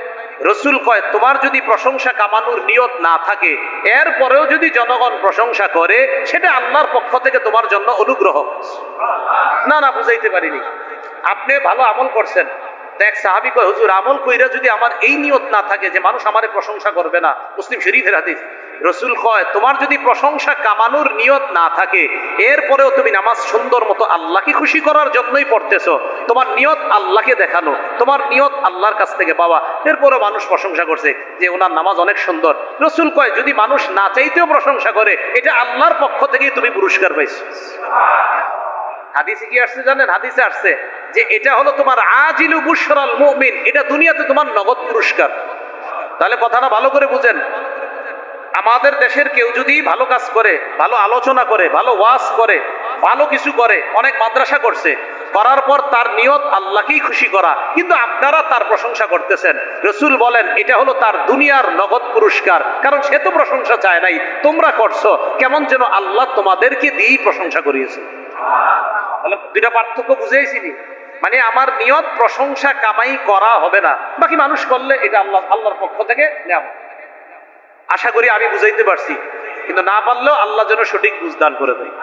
রাসূল কয় তোমার যদি প্রশংসা কামানোর নিয়ত না থাকে এরপরেও যদি জনগণ প্রশংসা করে সেটা আল্লাহর পক্ষ থেকে তোমার জন্য অনুগ্রহ। না না বুঝাইতে পারিনি। আপনি ভালো আমল করছেন, এক সাহাবী কয় হুজুর আমল কইরা যদি আমার এই নিয়ত না থাকে যে মানুষ আমারে প্রশংসা করবে না, মুসলিম শরীফের হাদিস, রাসূল কয় তোমার যদি প্রশংসা কামানোর নিয়ত না থাকে এরপরেও তুমি নামাজ সুন্দর মতো আল্লাহকে খুশি করার জন্যই পড়তেছো, তোমার নিয়ত আল্লাহকে দেখানো, তোমার নিয়ত আল্লাহর কাছ থেকে পাওয়া, এরপরেও মানুষ প্রশংসা করছে যে ওনার নামাজ অনেক সুন্দর, রাসূল কয় যদি মানুষ না চাইতেও প্রশংসা করে এটা আল্লাহর পক্ষ থেকেই তুমি পুরস্কার পাইছো। হাদিসে কি আসছে জানেন? হাদিসে আসছে যে এটা হলো তোমার আজিলু বুশরাল মুমিন, এটা দুনিয়াতে তোমার নগদ পুরস্কার। তাহলে কথাটা ভালো করে বুঝেন, আমাদের দেশের কেউ যদি ভালো কাজ করে, ভালো আলোচনা করে, ভালো ওয়াজ করে, ভালো কিছু করে, অনেক মাদ্রাসা করছে, করার পর তার নিয়ত আল্লাহকেই খুশি করা, কিন্তু আপনারা তার প্রশংসা করতেছেন, রাসূল বলেন এটা হলো তার দুনিয়ার নগদ পুরস্কার, কারণ সে তো প্রশংসা চায় নাই, তোমরা করছো, কেমন যেন আল্লাহ তোমাদেরকে দিয়েই প্রশংসা করিয়েছে। তাহলে দুইটা পার্থক্য বুঝেইছিনি। মানে আমার নিয়ত প্রশংসা কামাই করা হবে না, বাকি মানুষ করলে এটা আল্লাহর পক্ষ থেকে নেওয়া। আশা করি আমি বুঝাইতে পারছি, কিন্তু না পারলেও আল্লাহ যেন সঠিক বুঝদান করে দেয়।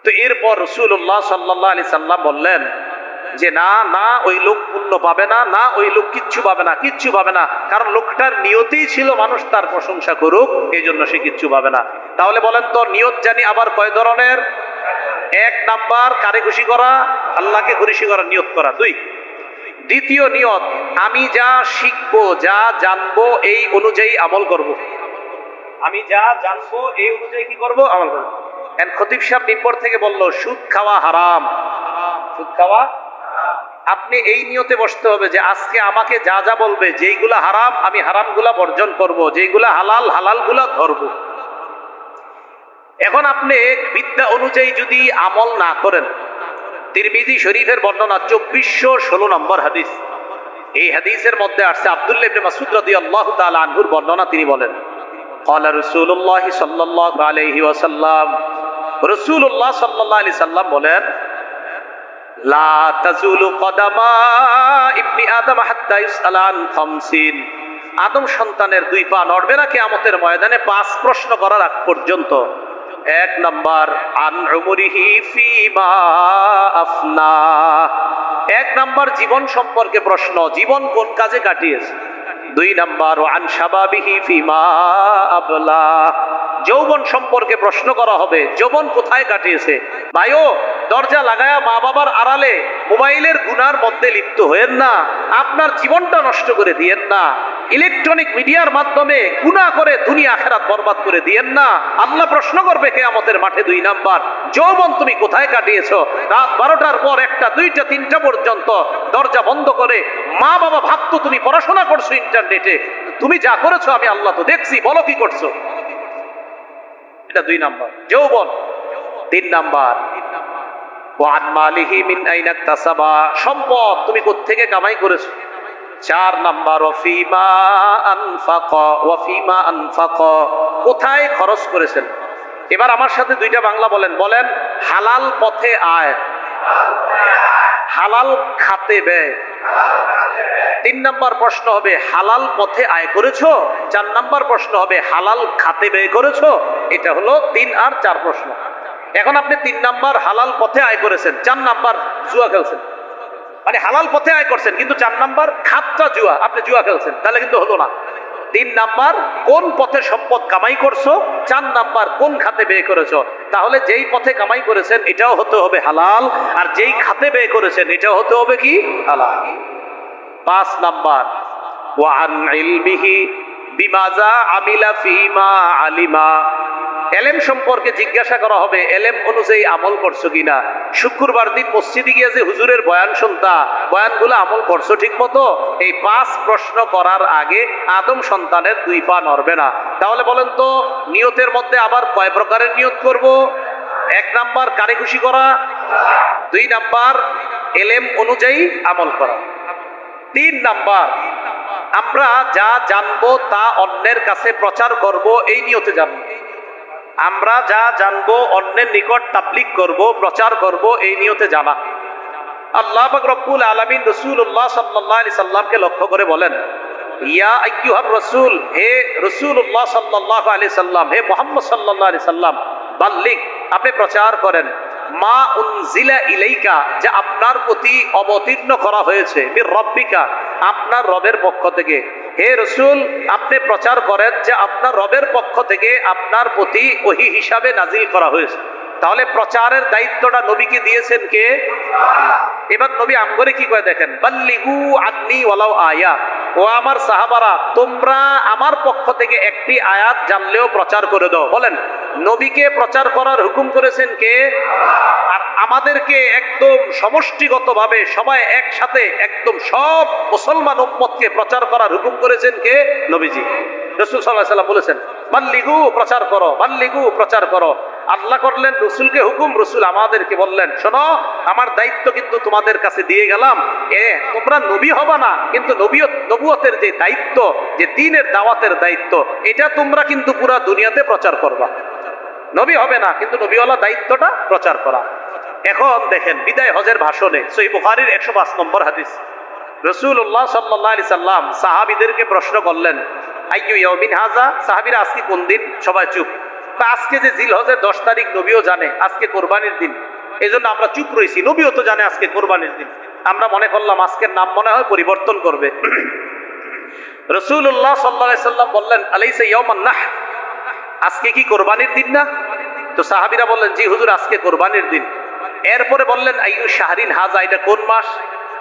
তো এরপর রাসূলুল্লাহ সাল্লাল্লাহু আলাইহি সাল্লাম বললেন যে না না ওই লোক পুণ্য পাবে না, না ওই লোক কিচ্ছু পাবে না, কিচ্ছু পাবে না, কারণ লোকটার নিয়তেই ছিল মানুষ তার প্রশংসা করুক, এই জন্য সে কিচ্ছু পাবে না। তাহলে বলেন তো নিয়ত জানি আবার কয় ধরনের? 1 নাম্বার কারে খুশি করা? আল্লাহকে খুশি করার নিয়ত করা। 2 দ্বিতীয় নিয়ত আমি যা শিখবো যা জানবো এই অনুযায়ী আমল করব। আমি যা জানবো এই অনুযায়ী কি করব? আমল করব। খতিব সাহেব মিম্বর থেকে বলল সুদ খাওয়া হারাম, সুদ খাওয়া, আপনি এই নিয়তে বসতে হবে যে আজকে আমাকে যা যা বলবে যেইগুলা হারাম আমি হারামগুলা বর্জন করব, যেইগুলা হালাল হালালগুলা ধরব। এখন আপনি বিদ্যা অনুযায়ী যদি আমল না করেন, তিরমিজি শরীফের বর্ণনা 2416 নম্বর হাদিস, এই হাদিসের মধ্যে আসছে আব্দুল্লাহ ইবনে মাসউদ রাদিয়াল্লাহু তাআলা আনহুর বর্ণনা, তিনি বলেন ক্বালা রাসূলুল্লাহ সাল্লাল্লাহু আলাইহি ওয়াসাল্লাম, রাসূলুল্লাহ সাল্লাল্লাহু আলাইহি সাল্লাম বলেন লা তাজুলু কদামা ইবনি আদম হাত্তা ইউসআলা আন 50, আদম সন্তানের 2 পা নড়বে না কিয়ামতের ময়দানে 5 প্রশ্ন করার আগ পর্যন্ত। 1 নাম্বার আন উমরিহি ফিমা আফনা, 1 নাম্বার জীবন সম্পর্কে প্রশ্ন, জীবন কোন কাজে কাটিয়েছে। 2 নাম্বার আন শাবাবিহি ফিমা আবলা, যৌবন সম্পর্কে প্রশ্ন করা হবে, যৌবন কোথায় কাটিয়েছে। ভাইও দরজা লাগায়া মা বাবার আড়ালে মোবাইলের গুনার মধ্যে লিপ্ত হয়েন না, আপনার জীবনটা নষ্ট করে দিয়েন না। ইলেকট্রনিক মিডিয়ার মাধ্যমে গুনাহ করে দুনিয়া আখিরাত বরবাদ করে দিয়েন না। আল্লাহ প্রশ্ন করবে কিয়ামতের মাঠে। 2 নাম্বার, যৌবন তুমি কোথায় কাটিয়েছো? রাত 12টার পর 1টা 2টা 3টা পর্যন্ত দরজা বন্ধ করে মা বাবা ভাবতো তুমি পড়াশোনা করছো ইন্টারনেটে, তুমি যা করেছো আমি আল্লাহ তো দেখছি, বলো কি করছো। এটা 2 নাম্বার যৌবন। 3 নাম্বার ওয়ান মালিহি মিন আইনা ইকতাসাবা, সম্পদ তুমি কোত্থেকে কামাই করেছো। 4 নাম্বার ওয়াফিমা আনফাকা, ওয়াফিমা আনফাকা, কোথায় খরচ করেছেন। এবার আমার সাথে 2টা বাংলা বলেন, বলেন হালাল পথে আয়, হালাল খাতে ব্যয়। 3 নাম্বার প্রশ্ন হবে হালাল পথে আয় করেছো। 4 নাম্বার প্রশ্ন হবে হালাল খাতে ব্যয় করেছো। এটা হলো 3 আর 4 প্রশ্ন। এখন আপনি 3 নাম্বার হালাল পথে আয় করেছেন, 4 নাম্বার জুয়া খেলছেন, মানে হালাল পথে আয় করছেন কিন্তু 4 নাম্বার খাতটা জুয়া, আপনি জুয়া খেলছেন, তাহলে কিন্তু হলো না। 3 নাম্বার কোন পথে সম্পদ কামাই করছো, 4 নাম্বার কোন খাতে ব্যয় করেছো। তাহলে যেই পথে কামাই করেছেন এটাও হতে হবে হালাল, আর যেই খাতে ব্যয় করেছেন এটাও হতে হবে কি হালাল। 5 নাম্বার ওয়ান ইলমিহি বিমাযা আমিলা ফিমা আলিমা, এলেম সম্পর্কে জিজ্ঞাসা করা হবে, এলেম অনুযায়ী আমল করছো কিনা। শুক্রবার দিন মসজিদে গিয়ে যে হুজুরের বয়ান শুনতা, বয়ানগুলো আমল করছো ঠিক মতো। এই 5 প্রশ্ন করার আগে আদম সন্তানের 2 পা নড়বে না। তাহলে বলেন তো নিয়তের মধ্যে আবার কয় প্রকারের নিয়ত করব। 1 নাম্বার কারে খুশি করা, 2 নাম্বার এলেম অনুযায়ী আমল করা, 3 নাম্বার আমরা যা জানবো তা অন্যের কাছে প্রচার করব, এই নিয়তে জানবো। আমরা যা জানবো অন্যের নিকট তাবলীগ করব, প্রচার করব, এই নিয়তে জানা। আল্লাহ পাক রব্বুল আলামিন রাসূলুল্লাহ সাল্লাল্লাহু আলাইহি সাল্লামকে লক্ষ্য করে বলেন, ইয়া আইয়ুহার রাসূল, হে রাসূলুল্লাহ সাল্লাল্লাহু আলাইহি সাল্লাম, হে মুহাম্মদ সাল্লাল্লাহু আলাইহি সাল্লাম, বাল্লিগ, আপনি প্রচার করেন, মা উনজিলা ইলাইকা, যা আপনার প্রতি অবতীর্ণ করা হয়েছে, মির রব্বিকা, আপনার রবের পক্ষ থেকে। হে রাসূল, আপনি প্রচার করেন যে আপনার রবের পক্ষ থেকে আপনার প্রতি ওহী হিসাবে নাজিল করা হয়েছে। তাহলে প্রচারের দায়িত্বটা নবীকে দিয়েছেন কে? এবার নবী আমগরে কি করে দেখেন, বাল্লিগু আন্নি ওয়ালাউ আয়া, ও আমার সাহাবারা তোমরা আমার পক্ষ থেকে একটি আয়াত জানলেও প্রচার করে দাও। বলেন নবীকে প্রচার করার হুকুম করেছেন কে? আর আমাদেরকে একদম সমষ্টিগতভাবে সবাই একসাথে একদম সব মুসলমান উম্মতকে প্রচার করার হুকুম করেছেন কে? নবীজি। রাসূল সাল্লাল্লাহু আলাইহি সাল্লাম বলেছেন বাল্লিগু, প্রচার করো, বাল্লিগু, প্রচার করো। আল্লাহ করলেন রসুলকে হুকুম, রসুল আমাদেরকে বললেন শোনো, আমার দায়িত্ব কিন্তু তোমাদের কাছে দিয়ে গেলাম, তোমরা নবী হবা না, কিন্তু নবুয়তের যে দায়িত্ব, যে দ্বীনের দাওয়াতের দায়িত্ব, এটা তোমরা কিন্তু পুরা দুনিয়াতে প্রচার করবা। নবী হবে না, কিন্তু নবীওয়ালা দায়িত্বটা প্রচার করা। এখন দেখেন বিদায় হজের ভাষণে সহিহ বুখারীর 105 নম্বর হাদিস, রাসূলুল্লাহ সাল্লাল্লাহু আলাইহি সাল্লাম সাহাবীদেরকে প্রশ্ন করলেন, আইয়ু ইয়াউমিন হাযা, সাহাবীরা আজকে কোন দিন? সবাই চুপ। আজকে যে জিলহজের 10 তারিখ, নবীও জানে আজকে কোরবানির দিন, এই জন্য আমরা চুপ রয়েছি। নবীও তো জানে আজকে কোরবানির দিন, আমরা মনে করলাম আজকের নাম মনে হয় পরিবর্তন করবে। রাসূলুল্লাহ সাল্লাল্লাহু আলাইহি সাল্লাম বললেন, আলাইসা ইয়াউমান নাহর, আজকে কি কোরবানির দিন না? তো সাহাবীরা বললেন, জি হুজুর আজকে কোরবানির দিন। এরপরে বললেন, আইয়ু শাহরিন হাযা, এটা কোন মাস?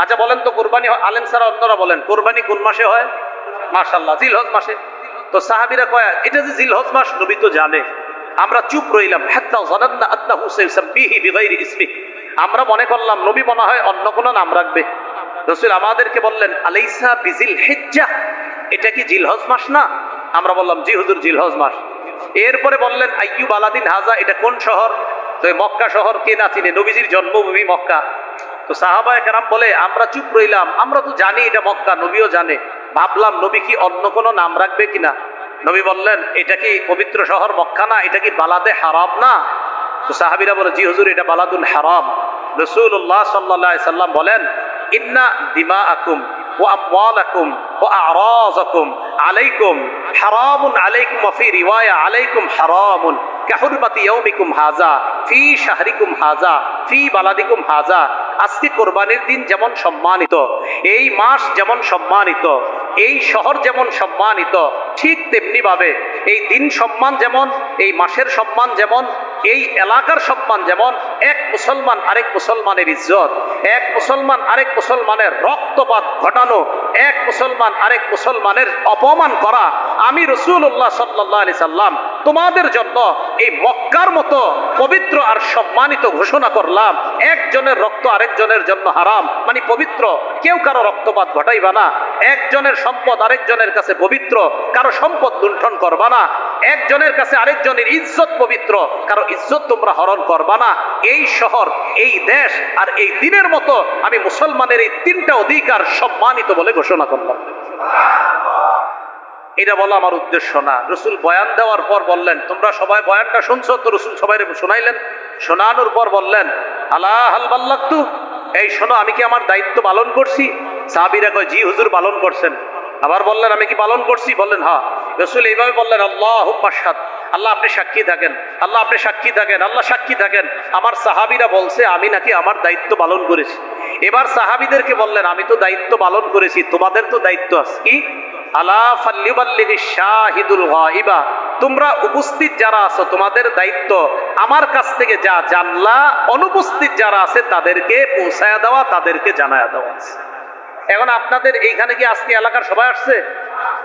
আচ্ছা বলেন তো কোরবানি, আলেম ছাড়া অন্যরা বলেন কোরবানি কোন মাসে হয়? মাশাআল্লাহ, জিলহজ মাসে। তো সাহাবীরা কয় এটা যে জিলহজ মাস, নবী তো জানে। আমরা চুপ রইলাম, হাত্তা যানান্না আন্নাহু সাইসাব্বিহি বিগাইরি ইসমিহি, আমরা মনে করলাম নবী মনে হয় অন্য কোনো নাম রাখবে। রাসূল আমাদেরকে বললেন, আলাইসা বিজিল হিজ্জা, এটা কি জিলহজ মাস না? আমরা বললাম জি হুজুর জিলহজ মাস। এরপরে বললেন, আইয়ু বালাদিন হাযা, এটা কোন শহর? তো মক্কা শহর, কে না চিনে, নবীজির জন্মভূমি মক্কা। তো সাহাবায়ে কেরাম বলে আমরা চুপ রইলাম, আমরা তো জানি এটা মক্কা, নবীও জানে, ভাবলাম নবী কি অন্য কোনো নাম রাখবে কিনা। নবী বললেন, এটা কি পবিত্র শহর মক্কা না? এটা কি বালাদে হারাম না? তো সাহাবীরা বলে, জি হুজুর এটা বালাদুল হারাম। রাসূলুল্লাহ সাল্লাল্লাহু আলাইহি সাল্লাম বলেন, ইন্না দিমাআকুম ওয়া আমওয়ালাকুম ওয়া আ'রাযাকুম আলাইকুম হারামুন আলাইকুম ওয়া ফি রিওয়ায়া আলাইকুম হারামুন কাহুরমাতি ইয়াউমিকুম হাযা ফি শাহরিকুম হাযা ফি বালাদিকুম হাযা। আজকে কোরবানির দিন যেমন সম্মানিত, এই মাস যেমন সম্মানিত, এই শহর যেমন সম্মানিত, ঠিক তেমনি ভাবে এই দিন সম্মান যেমন, এই মাসের সম্মান যেমন, এই এলাকার সম্মান যেমন, এক মুসলমান আরেক মুসলমানের ইজ্জত, এক মুসলমান আরেক মুসলমানের রক্তপাত ঘটানো, এক মুসলমান আরেক মুসলমানের অপমান করা, আমি রাসূলুল্লাহ সাল্লাল্লাহু আলাইহি সাল্লাম তোমাদের জন্য এই মক্কার মতো পবিত্র আর সম্মানিত ঘোষণা করলাম, একজনের রক্ত আরেকজনের জন্য হারাম, মানে পবিত্র, কেউ কারো রক্তপাত ঘটাইবা না, একজনের সম্পদ আরেকজনের কাছে পবিত্র, কারো সম্পদ লুণ্ঠন করবা না, একজনের কাছে আরেকজনের ইজ্জত পবিত্র, কারো ইজ্জত তোমরা হরণ করবা না। এই শহর, এই দেশ আর এই দিনের মতো আমি মুসলমানের এই তিনটা অধিকার সম্মানিত বলে ঘোষণা করলাম। এটা বলা আমার উদ্দেশ্য না। রসুল বয়ান দেওয়ার পর বললেন, তোমরা সবাই বয়ানটা শুনছো তো? রসুল সবাই শোনাইলেন, শোনানোর পর বললেন, আলা হাল বাল্লাগতু, এই শোনো, আমি কি আমার দায়িত্ব পালন করছি? সাহাবীরা কয়, জি হুজুর পালন করছেন। আবার বললেন, আমি কি পালন করছি? বললেন হ্যাঁ। রসুল এইভাবে বললেন, আল্লাহুম্মা শাহাদ, আল্লাহ আপনি সাক্ষী থাকেন, আল্লাহ আপনি সাক্ষী থাকেন, আল্লাহ সাক্ষী থাকেন, আমার সাহাবীরা বলছে আমি নাকি আমার দায়িত্ব পালন করেছি। এবার সাহাবীদেরকে বললেন, আমি তো দায়িত্ব পালন করেছি, তোমাদের তো দায়িত্ব আছে। কি? আলা ফাল্লিবাল্লিগিশ শাহিদুল গায়বা, তোমরা উপস্থিত যারা আছো তোমাদের দায়িত্ব আমার কাছ থেকে যা জানলা, অনুপস্থিত যারা আছে তাদেরকে পৌঁছায়া দেওয়া, তাদেরকে জানায়া দেওয়া। এখন আপনাদের এইখানে কি আজকে এলাকার সবাই আসছে?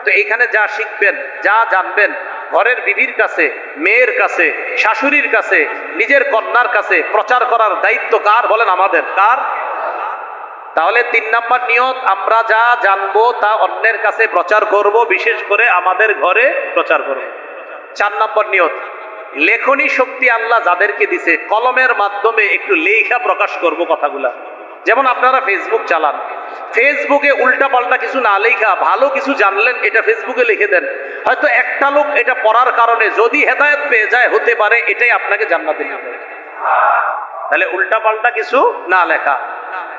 তো এইখানে যা শিখবেন, যা জানবেন, ঘরের বিবির কাছে, মেয়ের কাছে, শাশুড়ির কাছে, নিজের কন্যার কাছে প্রচার করার দায়িত্ব কার? বলেন আমাদের। কার? তাহলে 3 নাম্বার নিয়ত, আমরা যা জানবো তা অন্যের কাছে প্রচার করব, বিশেষ করে আমাদের ঘরে প্রচার করব। 4 নাম্বার নিয়ত, লেখনী শক্তি আল্লাহ যাদেরকে দিছে, কলমের মাধ্যমে একটু লেখা প্রকাশ করব কথাগুলা। যেমন আপনারা ফেসবুক চালান, ফেসবুকে উল্টা পাল্টা কিছু না লেখা, ভালো কিছু জানলেন এটা ফেসবুকে লিখে দেন। হয়তো একটা লোক এটা পড়ার কারণে যদি হেদায়েত পেয়ে যায়, হতে পারে এটাই আপনাকে জান্নাতে নিয়ে যাবে। তাহলে উল্টা পাল্টা কিছু না লেখা,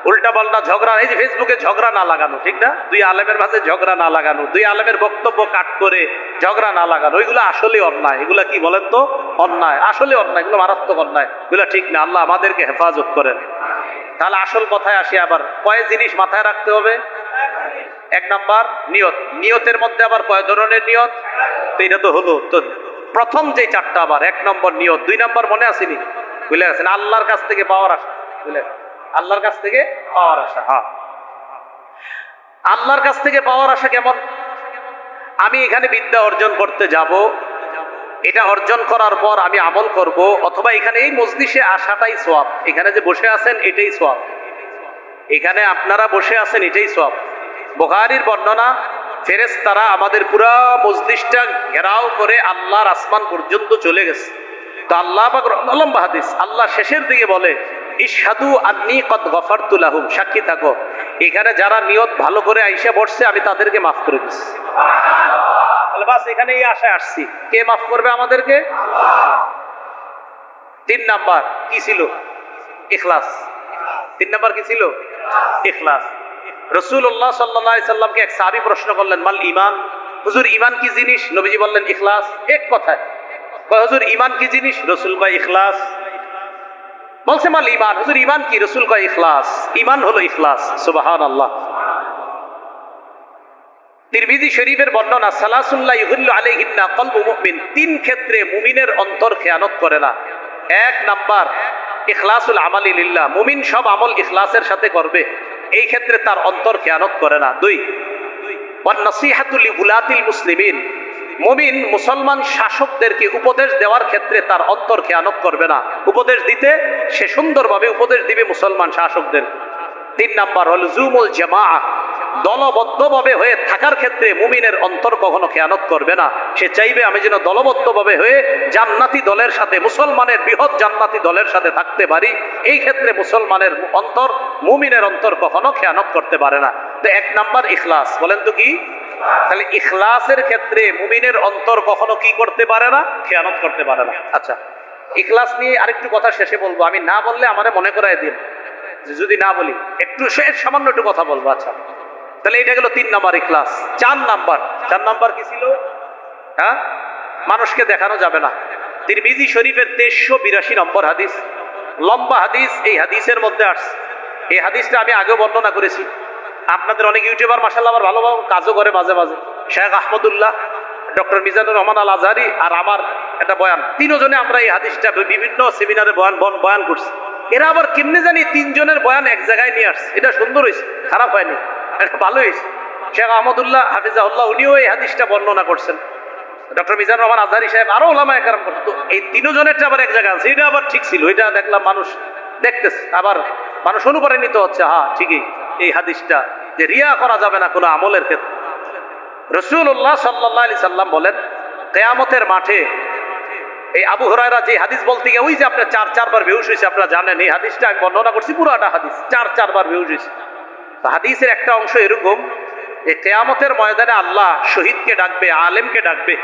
উল্টা পাল্টা ঝগড়া, এই যে ফেসবুকে ঝগড়া না লাগানো, ঠিক না? দুই আলেমের মাঝে ঝগড়া না লাগানো, দুই আলেমের বক্তব্য কাট করে ঝগড়া না লাগানো, ওইগুলো আসলে অন্যায়। এগুলা কি বলেন তো? অন্যায়, আসলে অন্যায়, এগুলো মারাত্মক অন্যায়, এগুলো ঠিক না। আল্লাহ আমাদেরকে হেফাজত করেন। তাহলে আসল কথায় আসি, আবার কয় জিনিস মাথায় রাখতে হবে? 1 নাম্বার নিয়ত। নিয়তের মধ্যে আবার কয় ধরনের নিয়ত? তো এটা তো হলো, তো প্রথম যে 4টা, আবার 1 নম্বর নিয়ত, 2 নাম্বার মনে আসেনি? বুঝলে গেছেন? আল্লাহর কাছ থেকে পাওয়ার আশা, বুঝলে, আল্লাহর কাছ থেকে পাওয়ার আশা। হ্যাঁ, আল্লাহর কাছ থেকে পাওয়ার আশা কেমন? আমি এখানে বিদ্যা অর্জন করতে যাব, এটা অর্জন করার পর আমি আমল করব, অথবা এখানে এই মজলিসে আসাটাই সওয়াব, এখানে যে বসে আছেন এটাই সওয়াব, এখানে আপনারা বসে আছেন এটাই সওয়াব। বুখারীর বর্ণনা, ফেরেশতারা আমাদের পুরা মজলিসটা ঘেরাও করে আল্লাহর আসমান পর্যন্ত চলে গেছে। তো আল্লাহ পাক, লম্বা হাদিস, আল্লাহ শেষের দিকে বলে, ইশহাদু আন্নী কদ গফারতু লাহুম, সাক্ষী থাকো এখানে যারা নিয়ত ভালো করে আইসা বসছে আমি তাদেরকে মাফ করে দিচ্ছি। তাহলে বাস এখানে এই আশায় আসছি, কে মাফ করবে আমাদেরকে? 3 নাম্বার কি ছিল? ইখলাস। 3 নাম্বার কি ছিল? ইখলাস। রাসূলুল্লাহ সাল্লাল্লাহু আলাইহি সাল্লামকে এক সাহাবী প্রশ্ন করলেন, মাল ঈমান, হুজুর ঈমান কি জিনিস? নবীজি বললেন ইখলাস। এক কথায় কয়, হুজুর ঈমান কি জিনিস? রাসূল কয় ইখলাস। বলছে মাল ঈমান, হুজুর ঈমান কি? রাসূল কয় ইখলাস। ঈমান হলো ইখলাস। সুবহানাল্লাহ। তিরমিজি শরীফের বর্ণনা, সালাসুল্লাহ ইউহিল্লু আলাইহিন্না কলবু মুমিন, 3 ক্ষেত্রে মুমিনের অন্তর খেয়ানত করে না। 1 নাম্বার ইখলাসুল আমালি লিল্লাহ, মুমিন সব আমল ইখলাসের সাথে করবে, এই ক্ষেত্রে তার অন্তর খেয়ানত করে না। 2 ওয়ান নাসিহাতু লিউলাতিল মুসলিমিন, মুমিন মুসলমান শাসকদেরকে উপদেশ দেওয়ার ক্ষেত্রে তার অন্তর খেয়ানত করবে না, উপদেশ দিতে সে সুন্দরভাবে উপদেশ দিবে মুসলমান শাসকদের। 3 নাম্বার হল লুজুমুল জামাআহ, দলবদ্ধভাবে হয়ে থাকার ক্ষেত্রে মুমিনের অন্তর কখনো খেয়ানত করবে না, সে চাইবে আমি যেন দলবদ্ধভাবে হয়ে জান্নাতি দলের সাথে, মুসলমানের বৃহৎ জান্নাতি দলের সাথে থাকতে পারি, এই ক্ষেত্রে মুসলমানের অন্তর, মুমিনের অন্তর কখনো খেয়ানত করতে পারে না। তো 1 নাম্বার ইখলাস। বলেন তো কি? তাহলে ইখলাসের ক্ষেত্রে মুমিনের অন্তর কখনো কি করতে পারে না? খেয়ানত করতে পারে না। আচ্ছা, ইখলাস নিয়ে আরেকটু কথা শেষে বলবো, আমি না বললে আমারে মনে করায় দিন, যদি না বলি একটু সামান্য একটু কথা বলবো। আচ্ছা, তাহলে এটা গেল 3 নাম্বার ইখলাস। 4 নাম্বার কি ছিল? হ্যাঁ, মানুষকে দেখানো যাবে না। তিরমিজি শরীফের 1382 নম্বর হাদিস, লম্বা হাদিস, এই হাদিসের মধ্যে আসছে, এই হাদিসটা আমি আগেও বর্ণনা করেছি। আপনাদের অনেক ইউটিউবার মাশাআল্লাহ আবার ভালো কাজও করে মাঝে মাঝে, শেখ আহমদুল্লাহ, ডক্টর মিজানুর রহমান আল আজহারি আর আমার একটা বয়ান, তিনজনে আমরা এই হাদিসটা বিভিন্ন সেমিনারে বয়ান করছি। এরা আবার কেমনে জানি তিনজনের বয়ান এক জায়গায় নিয়ে আসছে, এটা সুন্দর হয়েছে, খারাপ হয়নি, এটা ভালো হয়েছে। শেখ আহমদুল্লাহ হাফিজাহুল্লাহ উনিও এই হাদিসটা বর্ণনা করছেন, ডক্টর মিজানুর রহমান আজহারি সাহেব, আরো ওলামায়ে কেরাম করছেন। তো এই তিনজনেরটা আবার এক জায়গায় আছে, এটা আবার ঠিক ছিল, এটা দেখলাম মানুষ দেখতেছে, আবার মানুষ অনুপ্রাণিত হচ্ছে, হ্যাঁ ঠিকই এই হাদিসটা যে রিয়া করা যাবে না কোনো আমলের ক্ষেত্রে। রাসূলুল্লাহ সাল্লাল্লাহু আলাইহি সাল্লাম বলেন কিয়ামতের মাঠে, এই আবু হুরায়রা যে হাদিস বলতে গিয়ে ওই যে আপনার চারবার বেহুশ হয়েছে, আপনারা জানেন এই হাদিসটা আমি বর্ণনা করছি, পুরোটা হাদিস চারবার বেহুশ হয়েছে। হাদিসের একটা অংশ এরকম যে কিয়ামতের ময়দানে আল্লাহ শহীদকে ডাকবে, আলেমকে ডাকবে,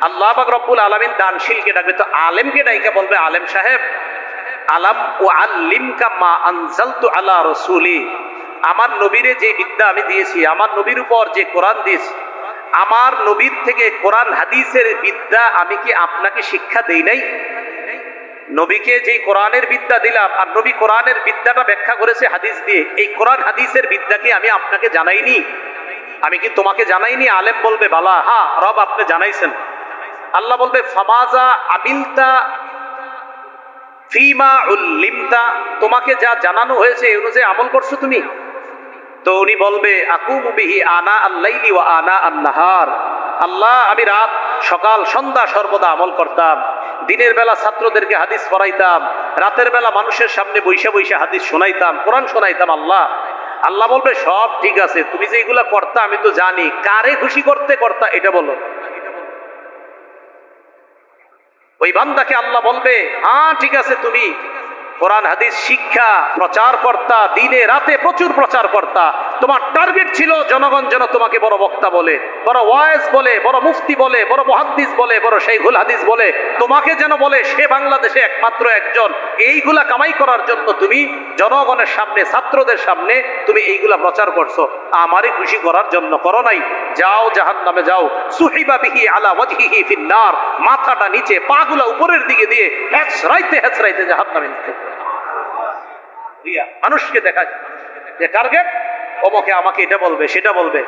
আল্লাহ পাক রব্বুল আলামিন দানশীলকে ডাকবে। তো আলেমকে ডাইকা বলবে, আলেম সাহেব আলাম উআল্লিমকা মা আনজালতু আলা রাসূলি, আমার নবীরে যে বিদ্যা আমি দিয়েছি, আমার নবীর উপর যে কোরআন দিয়েছি, আমার নবীর থেকে কোরআন হাদিসের বিদ্যা আমি কি আপনাকে শিক্ষা দেই নাই? নবীকে যে কোরআনের বিদ্যা দিলাম আর নবী কোরআনের বিদ্যাটা ব্যাখ্যা করেছে হাদিস দিয়ে, এই কোরআন হাদিসের বিদ্যাকে আমি আপনাকে জানাইনি? আমি কি তোমাকে জানাইনি? আলেম বলবে বালা, হ্যাঁ রব আপনি জানাইছেন। আল্লাহ বলবে ফামাজা আমিলতা ফিমা উল্লিমতা, তোমাকে যা জানানো হয়েছে এই অনুযায়ী আমল করছো তুমি? তো উনি বলবে আকুমু বিহি আনা আল-লাইলি ওয়া আনা আন-নাহার, আল্লাহ আমি রাত সকাল সন্ধ্যা সর্বদা আমল করতাম, দিনের বেলা ছাত্রদেরকে হাদিস পড়াইতাম, রাতের বেলা মানুষের সামনে বৈশা বৈশা হাদিস শোনাইতাম, কোরআন শোনাইতাম। আল্লাহ বলবে সব ঠিক আছে, তুমি যে এগুলা করতা আমি তো জানি, কারে খুশি করতে করতা এটা বলো। ওই বান্দাকে আল্লাহ বলবে হ্যাঁ ঠিক আছে, তুমি কোরআন হাদিস শিক্ষা প্রচার কর্তা, দিনে রাতে প্রচুর প্রচার কর্তা, তোমার টার্গেট ছিল জনগণ যেন তোমাকে বড় বক্তা বলে, বড় ওয়াইজ বলে, বড় মুফতি বলে, বড় মুহাদ্দিস বলে, বড় শাইখুল হাদিস বলে, তোমাকে যেন বলে সে বাংলাদেশে একমাত্র একজন। এইগুলা কামাই করার জন্য তুমি জনগণের সামনে, ছাত্রদের সামনে তুমি এইগুলা প্রচার করছো, আমারই খুশি করার জন্য করো নাই। যাও জাহান্নামে যাও, সুহিবা বিহি আলা ওয়াজহিহি ফিন্নার, মাথাটা নিচে পাগুলা উপরের দিকে দিয়ে হেঁচড়াইতে হেঁচড়াইতে জাহান্নামে নিতে। মানুষকে দেখা যে টার্গেট অমুকে আমাকে এটা বলবে সেটা বলবে।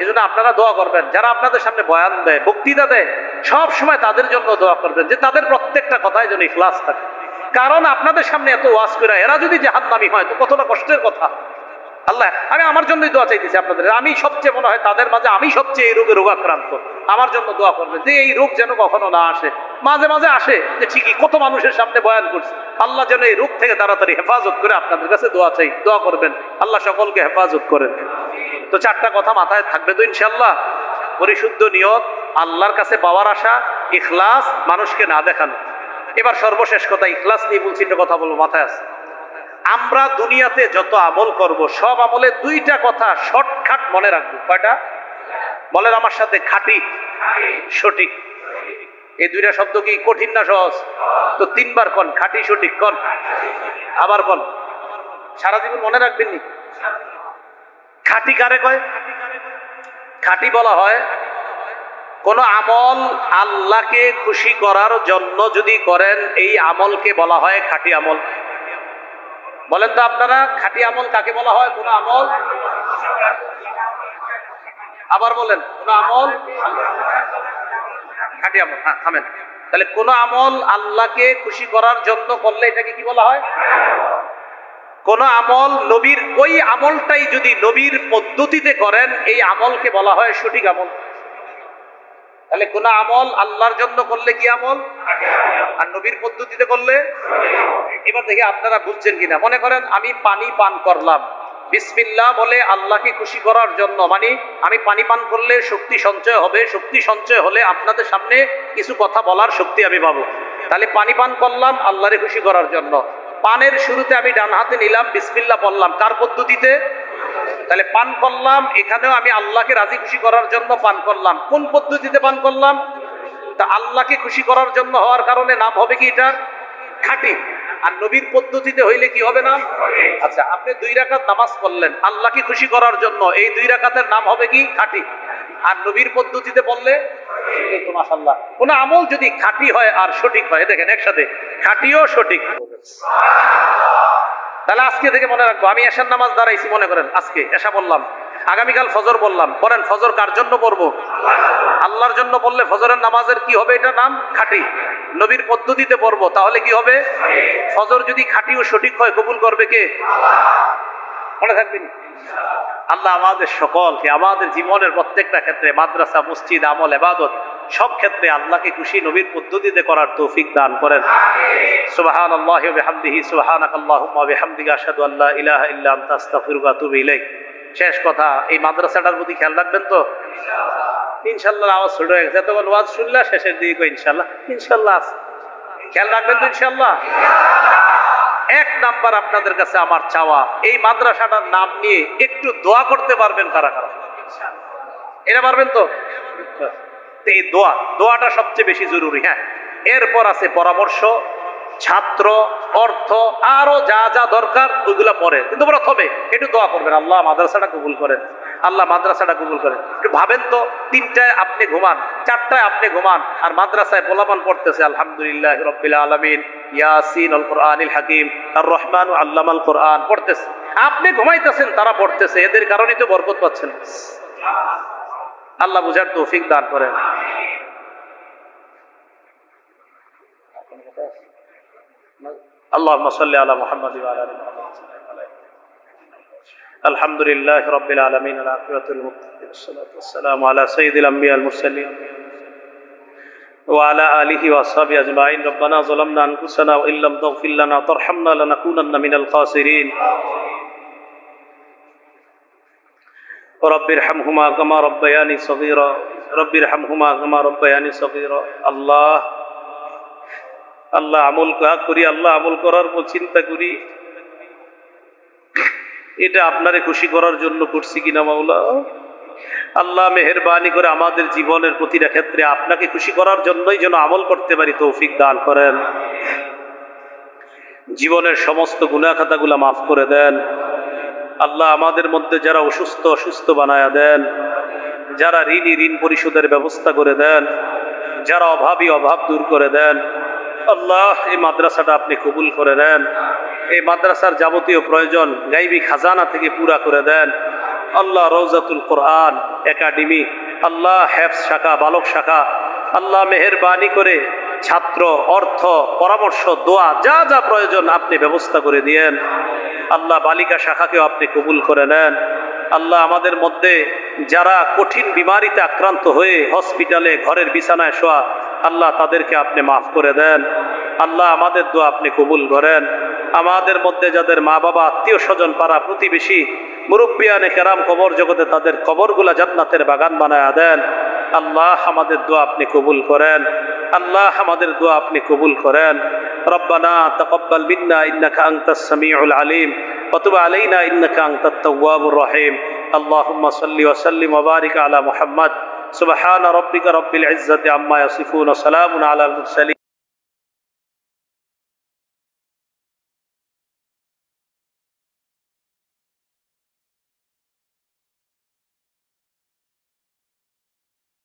এই জন্য আপনারা দোয়া করবেন, যারা আপনাদের সামনে বয়ান দেয়, বক্তৃতা দেয়, সব সময় তাদের জন্য দোয়া করবেন যে তাদের প্রত্যেকটা কথায় যেন ইখলাস থাকে। কারণ আপনাদের সামনে এত ওয়াজ করে এরা যদি জাহান্নামী হয় তো কতটা কষ্টের কথা। আল্লাহ আমি আমার জন্যই দোয়া চাইতেছি আপনাদের, আমি সবচেয়ে মনে হয় তাদের মাঝে আমি সবচেয়ে এই রোগে রোগাক্রান্ত, আমার জন্য দোয়া করবেন যে এই রোগ যেন কখনো না আসে। মাঝে মাঝে আসে যে ঠিকই, কত মানুষের সামনে বয়ান করছে, আল্লাহ যেন এই রোগ থেকে তাড়াতাড়ি হেফাজত করে, আপনাদের কাছে দোয়া চাই, দোয়া করবেন আল্লাহ সকলকে হেফাজত করেন। তো চারটা কথা মাথায় থাকবে তো ইনশাআল্লাহ, পরিশুদ্ধ নিয়ত, আল্লাহর কাছে পাওয়ার আশা, ইখলাস, মানুষকে না দেখানো। এবার সর্বশেষ কথা, ইখলাস নিয়ে বলছি, একটা কথা বলবো মাথায় আছে। আমরা দুনিয়াতে যত আমল করব সব আমলে দুইটা কথা শর্টকাট মনে রাখবো। কয়টা বলেন আমার সাথে? খাঁটি, সঠিক। এই দুইটা শব্দ কি কঠিন না সহজ? তো তিনবার কন, খাঁটি সঠিক কন, আবার কন, সারা জীবন মনে রাখবেন নি। খাঁটি কারে কয়? খাঁটি বলা হয় কোন আমল আল্লাহকে খুশি করার জন্য যদি করেন, এই আমলকে বলা হয় খাঁটি আমল। বলেন তো আপনারা, খাঁটি আমল কাকে বলা হয়? কোন আমল, আবার বলেন, কোন আমল খাঁটি আমল? হ্যাঁ থামেন, তাহলে কোন আমল আল্লাহকে খুশি করার জন্য করলে এটাকে কি বলা হয়? কোন আমল নবীর, ওই আমলটাই যদি নবীর পদ্ধতিতে করেন এই আমলকে বলা হয় সঠিক আমল। তাহলে কোন আমল আল্লাহর জন্য করলে কি আমল, আর নবীর পদ্ধতিতে করলে। এবার দেখি আপনারা বুঝছেন কিনা। মনে করেন আমি পানি পান করলাম, বিসমিল্লাহ বলে আল্লাহকে খুশি করার জন্য, মানে আমি পানি পান করলে শক্তি সঞ্চয় হবে, শক্তি সঞ্চয় হলে আপনাদের সামনে কিছু কথা বলার শক্তি আমি পাবো। তাহলে পানি পান করলাম আল্লাহরে খুশি করার জন্য। পানের শুরুতে আমি ডান হাতে নিলাম, বিসমিল্লাহ বললাম, কার পদ্ধতিতে? তাহলে পান করলাম, এখানেও আমি আল্লাহকে রাজি খুশি করার জন্য পান করলাম। কোন পদ্ধতিতে পান করলাম? তা আল্লাহকে খুশি করার জন্য হওয়ার কারণে নাম হবে কি এটার? খাঁটি। আর নবীর পদ্ধতিতে হইলে কি হবে নাম? আচ্ছা, আপনি 2 রাকাত নামাজ পড়লেন আল্লাহকে খুশি করার জন্য, এই 2 রাকাতের নাম হবে কি? খাঁটি। আর নবীর পদ্ধতিতে বললে এই তো মাশাআল্লাহ। কোন আমল যদি খাঁটি হয় আর সঠিক হয়, দেখেন একসাথে খাঁটিও সঠিক। তাহলে আজকে থেকে মনে রাখবো, আমি এশার নামাজ দাঁড়াইছি মনে করেন, আজকে এশা বললাম, আগামীকাল ফজর বললাম, বলেন ফজর কার জন্য পড়বো? আল্লাহর জন্য বললে ফজরের নামাজের কি হবে? এটা নাম খাঁটি। নবীর পদ্ধতিতে পড়বো, তাহলে কি হবে? ফজর যদি খাঁটি ও সঠিক হয়, কবুল করবে কে? মনে থাকবেন। আল্লাহ আমাদের সকলকে আমাদের জীবনের প্রত্যেকটা ক্ষেত্রে, মাদ্রাসা, মসজিদ, আমল, ইবাদত, সব ক্ষেত্রে আল্লাহকে খুশি নবীর পদ্ধতিতে করার তৌফিক দান করেন। সুবহানাল্লাহি ওয়া বিহামদিহি, সুবহানাকাল্লাহুম্মা ওয়া বিহামদিকা, আশহাদু আল্লা ইলাহা ইল্লা আনতা, আস্তাগফিরুকা ওয়া আতুবু ইলাইক। শেষ কথা, এই মাদ্রাসাটার প্রতি খেয়াল রাখবেন তো? ইনশাআল্লাহ। আওয়াজ ছোট হয়ে গেছে, তখন ওয়াজ শুনলা শেষের দিকে কই ইনশাআল্লাহ, ইনশাআল্লাহ খেয়াল রাখবেন তো ইনশাআল্লাহ। এক নাম্বার আপনাদের কাছে আমার চাওয়া, এই মাদ্রাসাটার নাম নিয়ে একটু দোয়া করতে পারবেন কারা কারা? এটা পারবেন তো? এই দোয়াটা সবচেয়ে বেশি জরুরি। হ্যাঁ, এরপর আছে পরামর্শ, ছাত্র, অর্থ, আরো যা যা দরকার ওইগুলা পরে, কিন্তু প্রথমে একটু দোয়া করবেন, আল্লাহ মাদ্রাসাটা কবুল করেন, আল্লাহ মাদ্রাসাটা কবুল করেন। একটু ভাবেন তো, 3টায় আপনি ঘুমান, 4টায় আপনি ঘুমান, আর মাদ্রাসায় পোলাপান পড়তেছে আলহামদুলিল্লাহ রাব্বিল আলামিন, ইয়াসিন আল কোরআনিল হাকিম, আর রহমান আল্লামাল কোরআন পড়তেছে, আপনি ঘুমাইতেছেন, তারা পড়তেছে, এদের কারণেই তো বরকত পাচ্ছেন। আল্লাহ বুঝার তৌফিক দান করেন। اللهم صل على محمد وعلى ال محمد. الحمد لله رب العالمين، والعاقبة للمتقين، والصلاة والسلام على سيد الأنبياء المرسلين وعلى آله وأصحابه أجمعين. ربنا ظلمنا أنفسنا وإن لم تغفر لنا وترحمنا لنكونن من الخاسرين. رب ارحمهما كما ربياني صغيرا، رب ارحمهما كما ربياني صغيرا. الله আল্লাহ আমল করি, আল্লাহ আমল করার পর চিন্তা করি এটা আপনারে খুশি করার জন্য করছি কিনা মাওলা। আল্লাহ মেহেরবানি করে আমাদের জীবনের প্রতিটা ক্ষেত্রে আপনাকে খুশি করার জন্যই যেন আমল করতে পারি তৌফিক দান করেন। জীবনের সমস্ত গুনাহ খাতাগুলা মাফ করে দেন আল্লাহ। আমাদের মধ্যে যারা অসুস্থ বানায়া দেন, যারা ঋণী ঋণ পরিশোধের ব্যবস্থা করে দেন, যারা অভাবী অভাব দূর করে দেন আল্লাহ। এই মাদ্রাসাটা আপনি কবুল করে দেন, এই মাদ্রাসার যাবতীয় প্রয়োজন গাইবী খাজানা থেকে পুরা করে দেন আল্লাহ। রওজাতুল কোরআন একাডেমি আল্লাহ, হেফজ শাখা, বালক শাখা আল্লাহ মেহেরবানি করে ছাত্র, অর্থ, পরামর্শ, দোয়া যা যা প্রয়োজন আপনি ব্যবস্থা করে দিয়েন আল্লাহ। বালিকা শাখাকেও আপনি কবুল করে নেন আল্লাহ। আমাদের মধ্যে যারা কঠিন বিমারিতে আক্রান্ত হয়ে হসপিটালে ঘরের বিছানায় শোয়া আল্লাহ, তাদেরকে আপনি মাফ করে দেন আল্লাহ। আমাদের দোয়া আপনি কবুল করেন। আমাদের মধ্যে যাদের মা বাবা, আত্মীয় স্বজন, পাড়া প্রতিবেশী, মুরব্বিয়ানে কেরাম কবর জগতে, তাদের কবরগুলা জান্নাতের বাগান বানায়া দেন আল্লাহ। আমাদের দোয়া আপনি কবুল করেন আল্লাহ, আমাদের দোয়া আপনি কবুল করেন। রব্বানা তাকাব্বাল মিন্না ইন্নাকা আনতাস সামিউল আলিম ওয়া তুব আলাইনা ইন্নাকা আনতাত তাওয়াবুর রহিম। আল্লাহুম্মা সাল্লি ওয়া সাল্লিম ওয়া বারিক আলা মুহাম্মদ। সুবহান রাব্বিকা রাব্বিল ইজ্জাতি আম্মা ইয়াসিফুন ওয়া সালামুন আলাল মুরসালিন।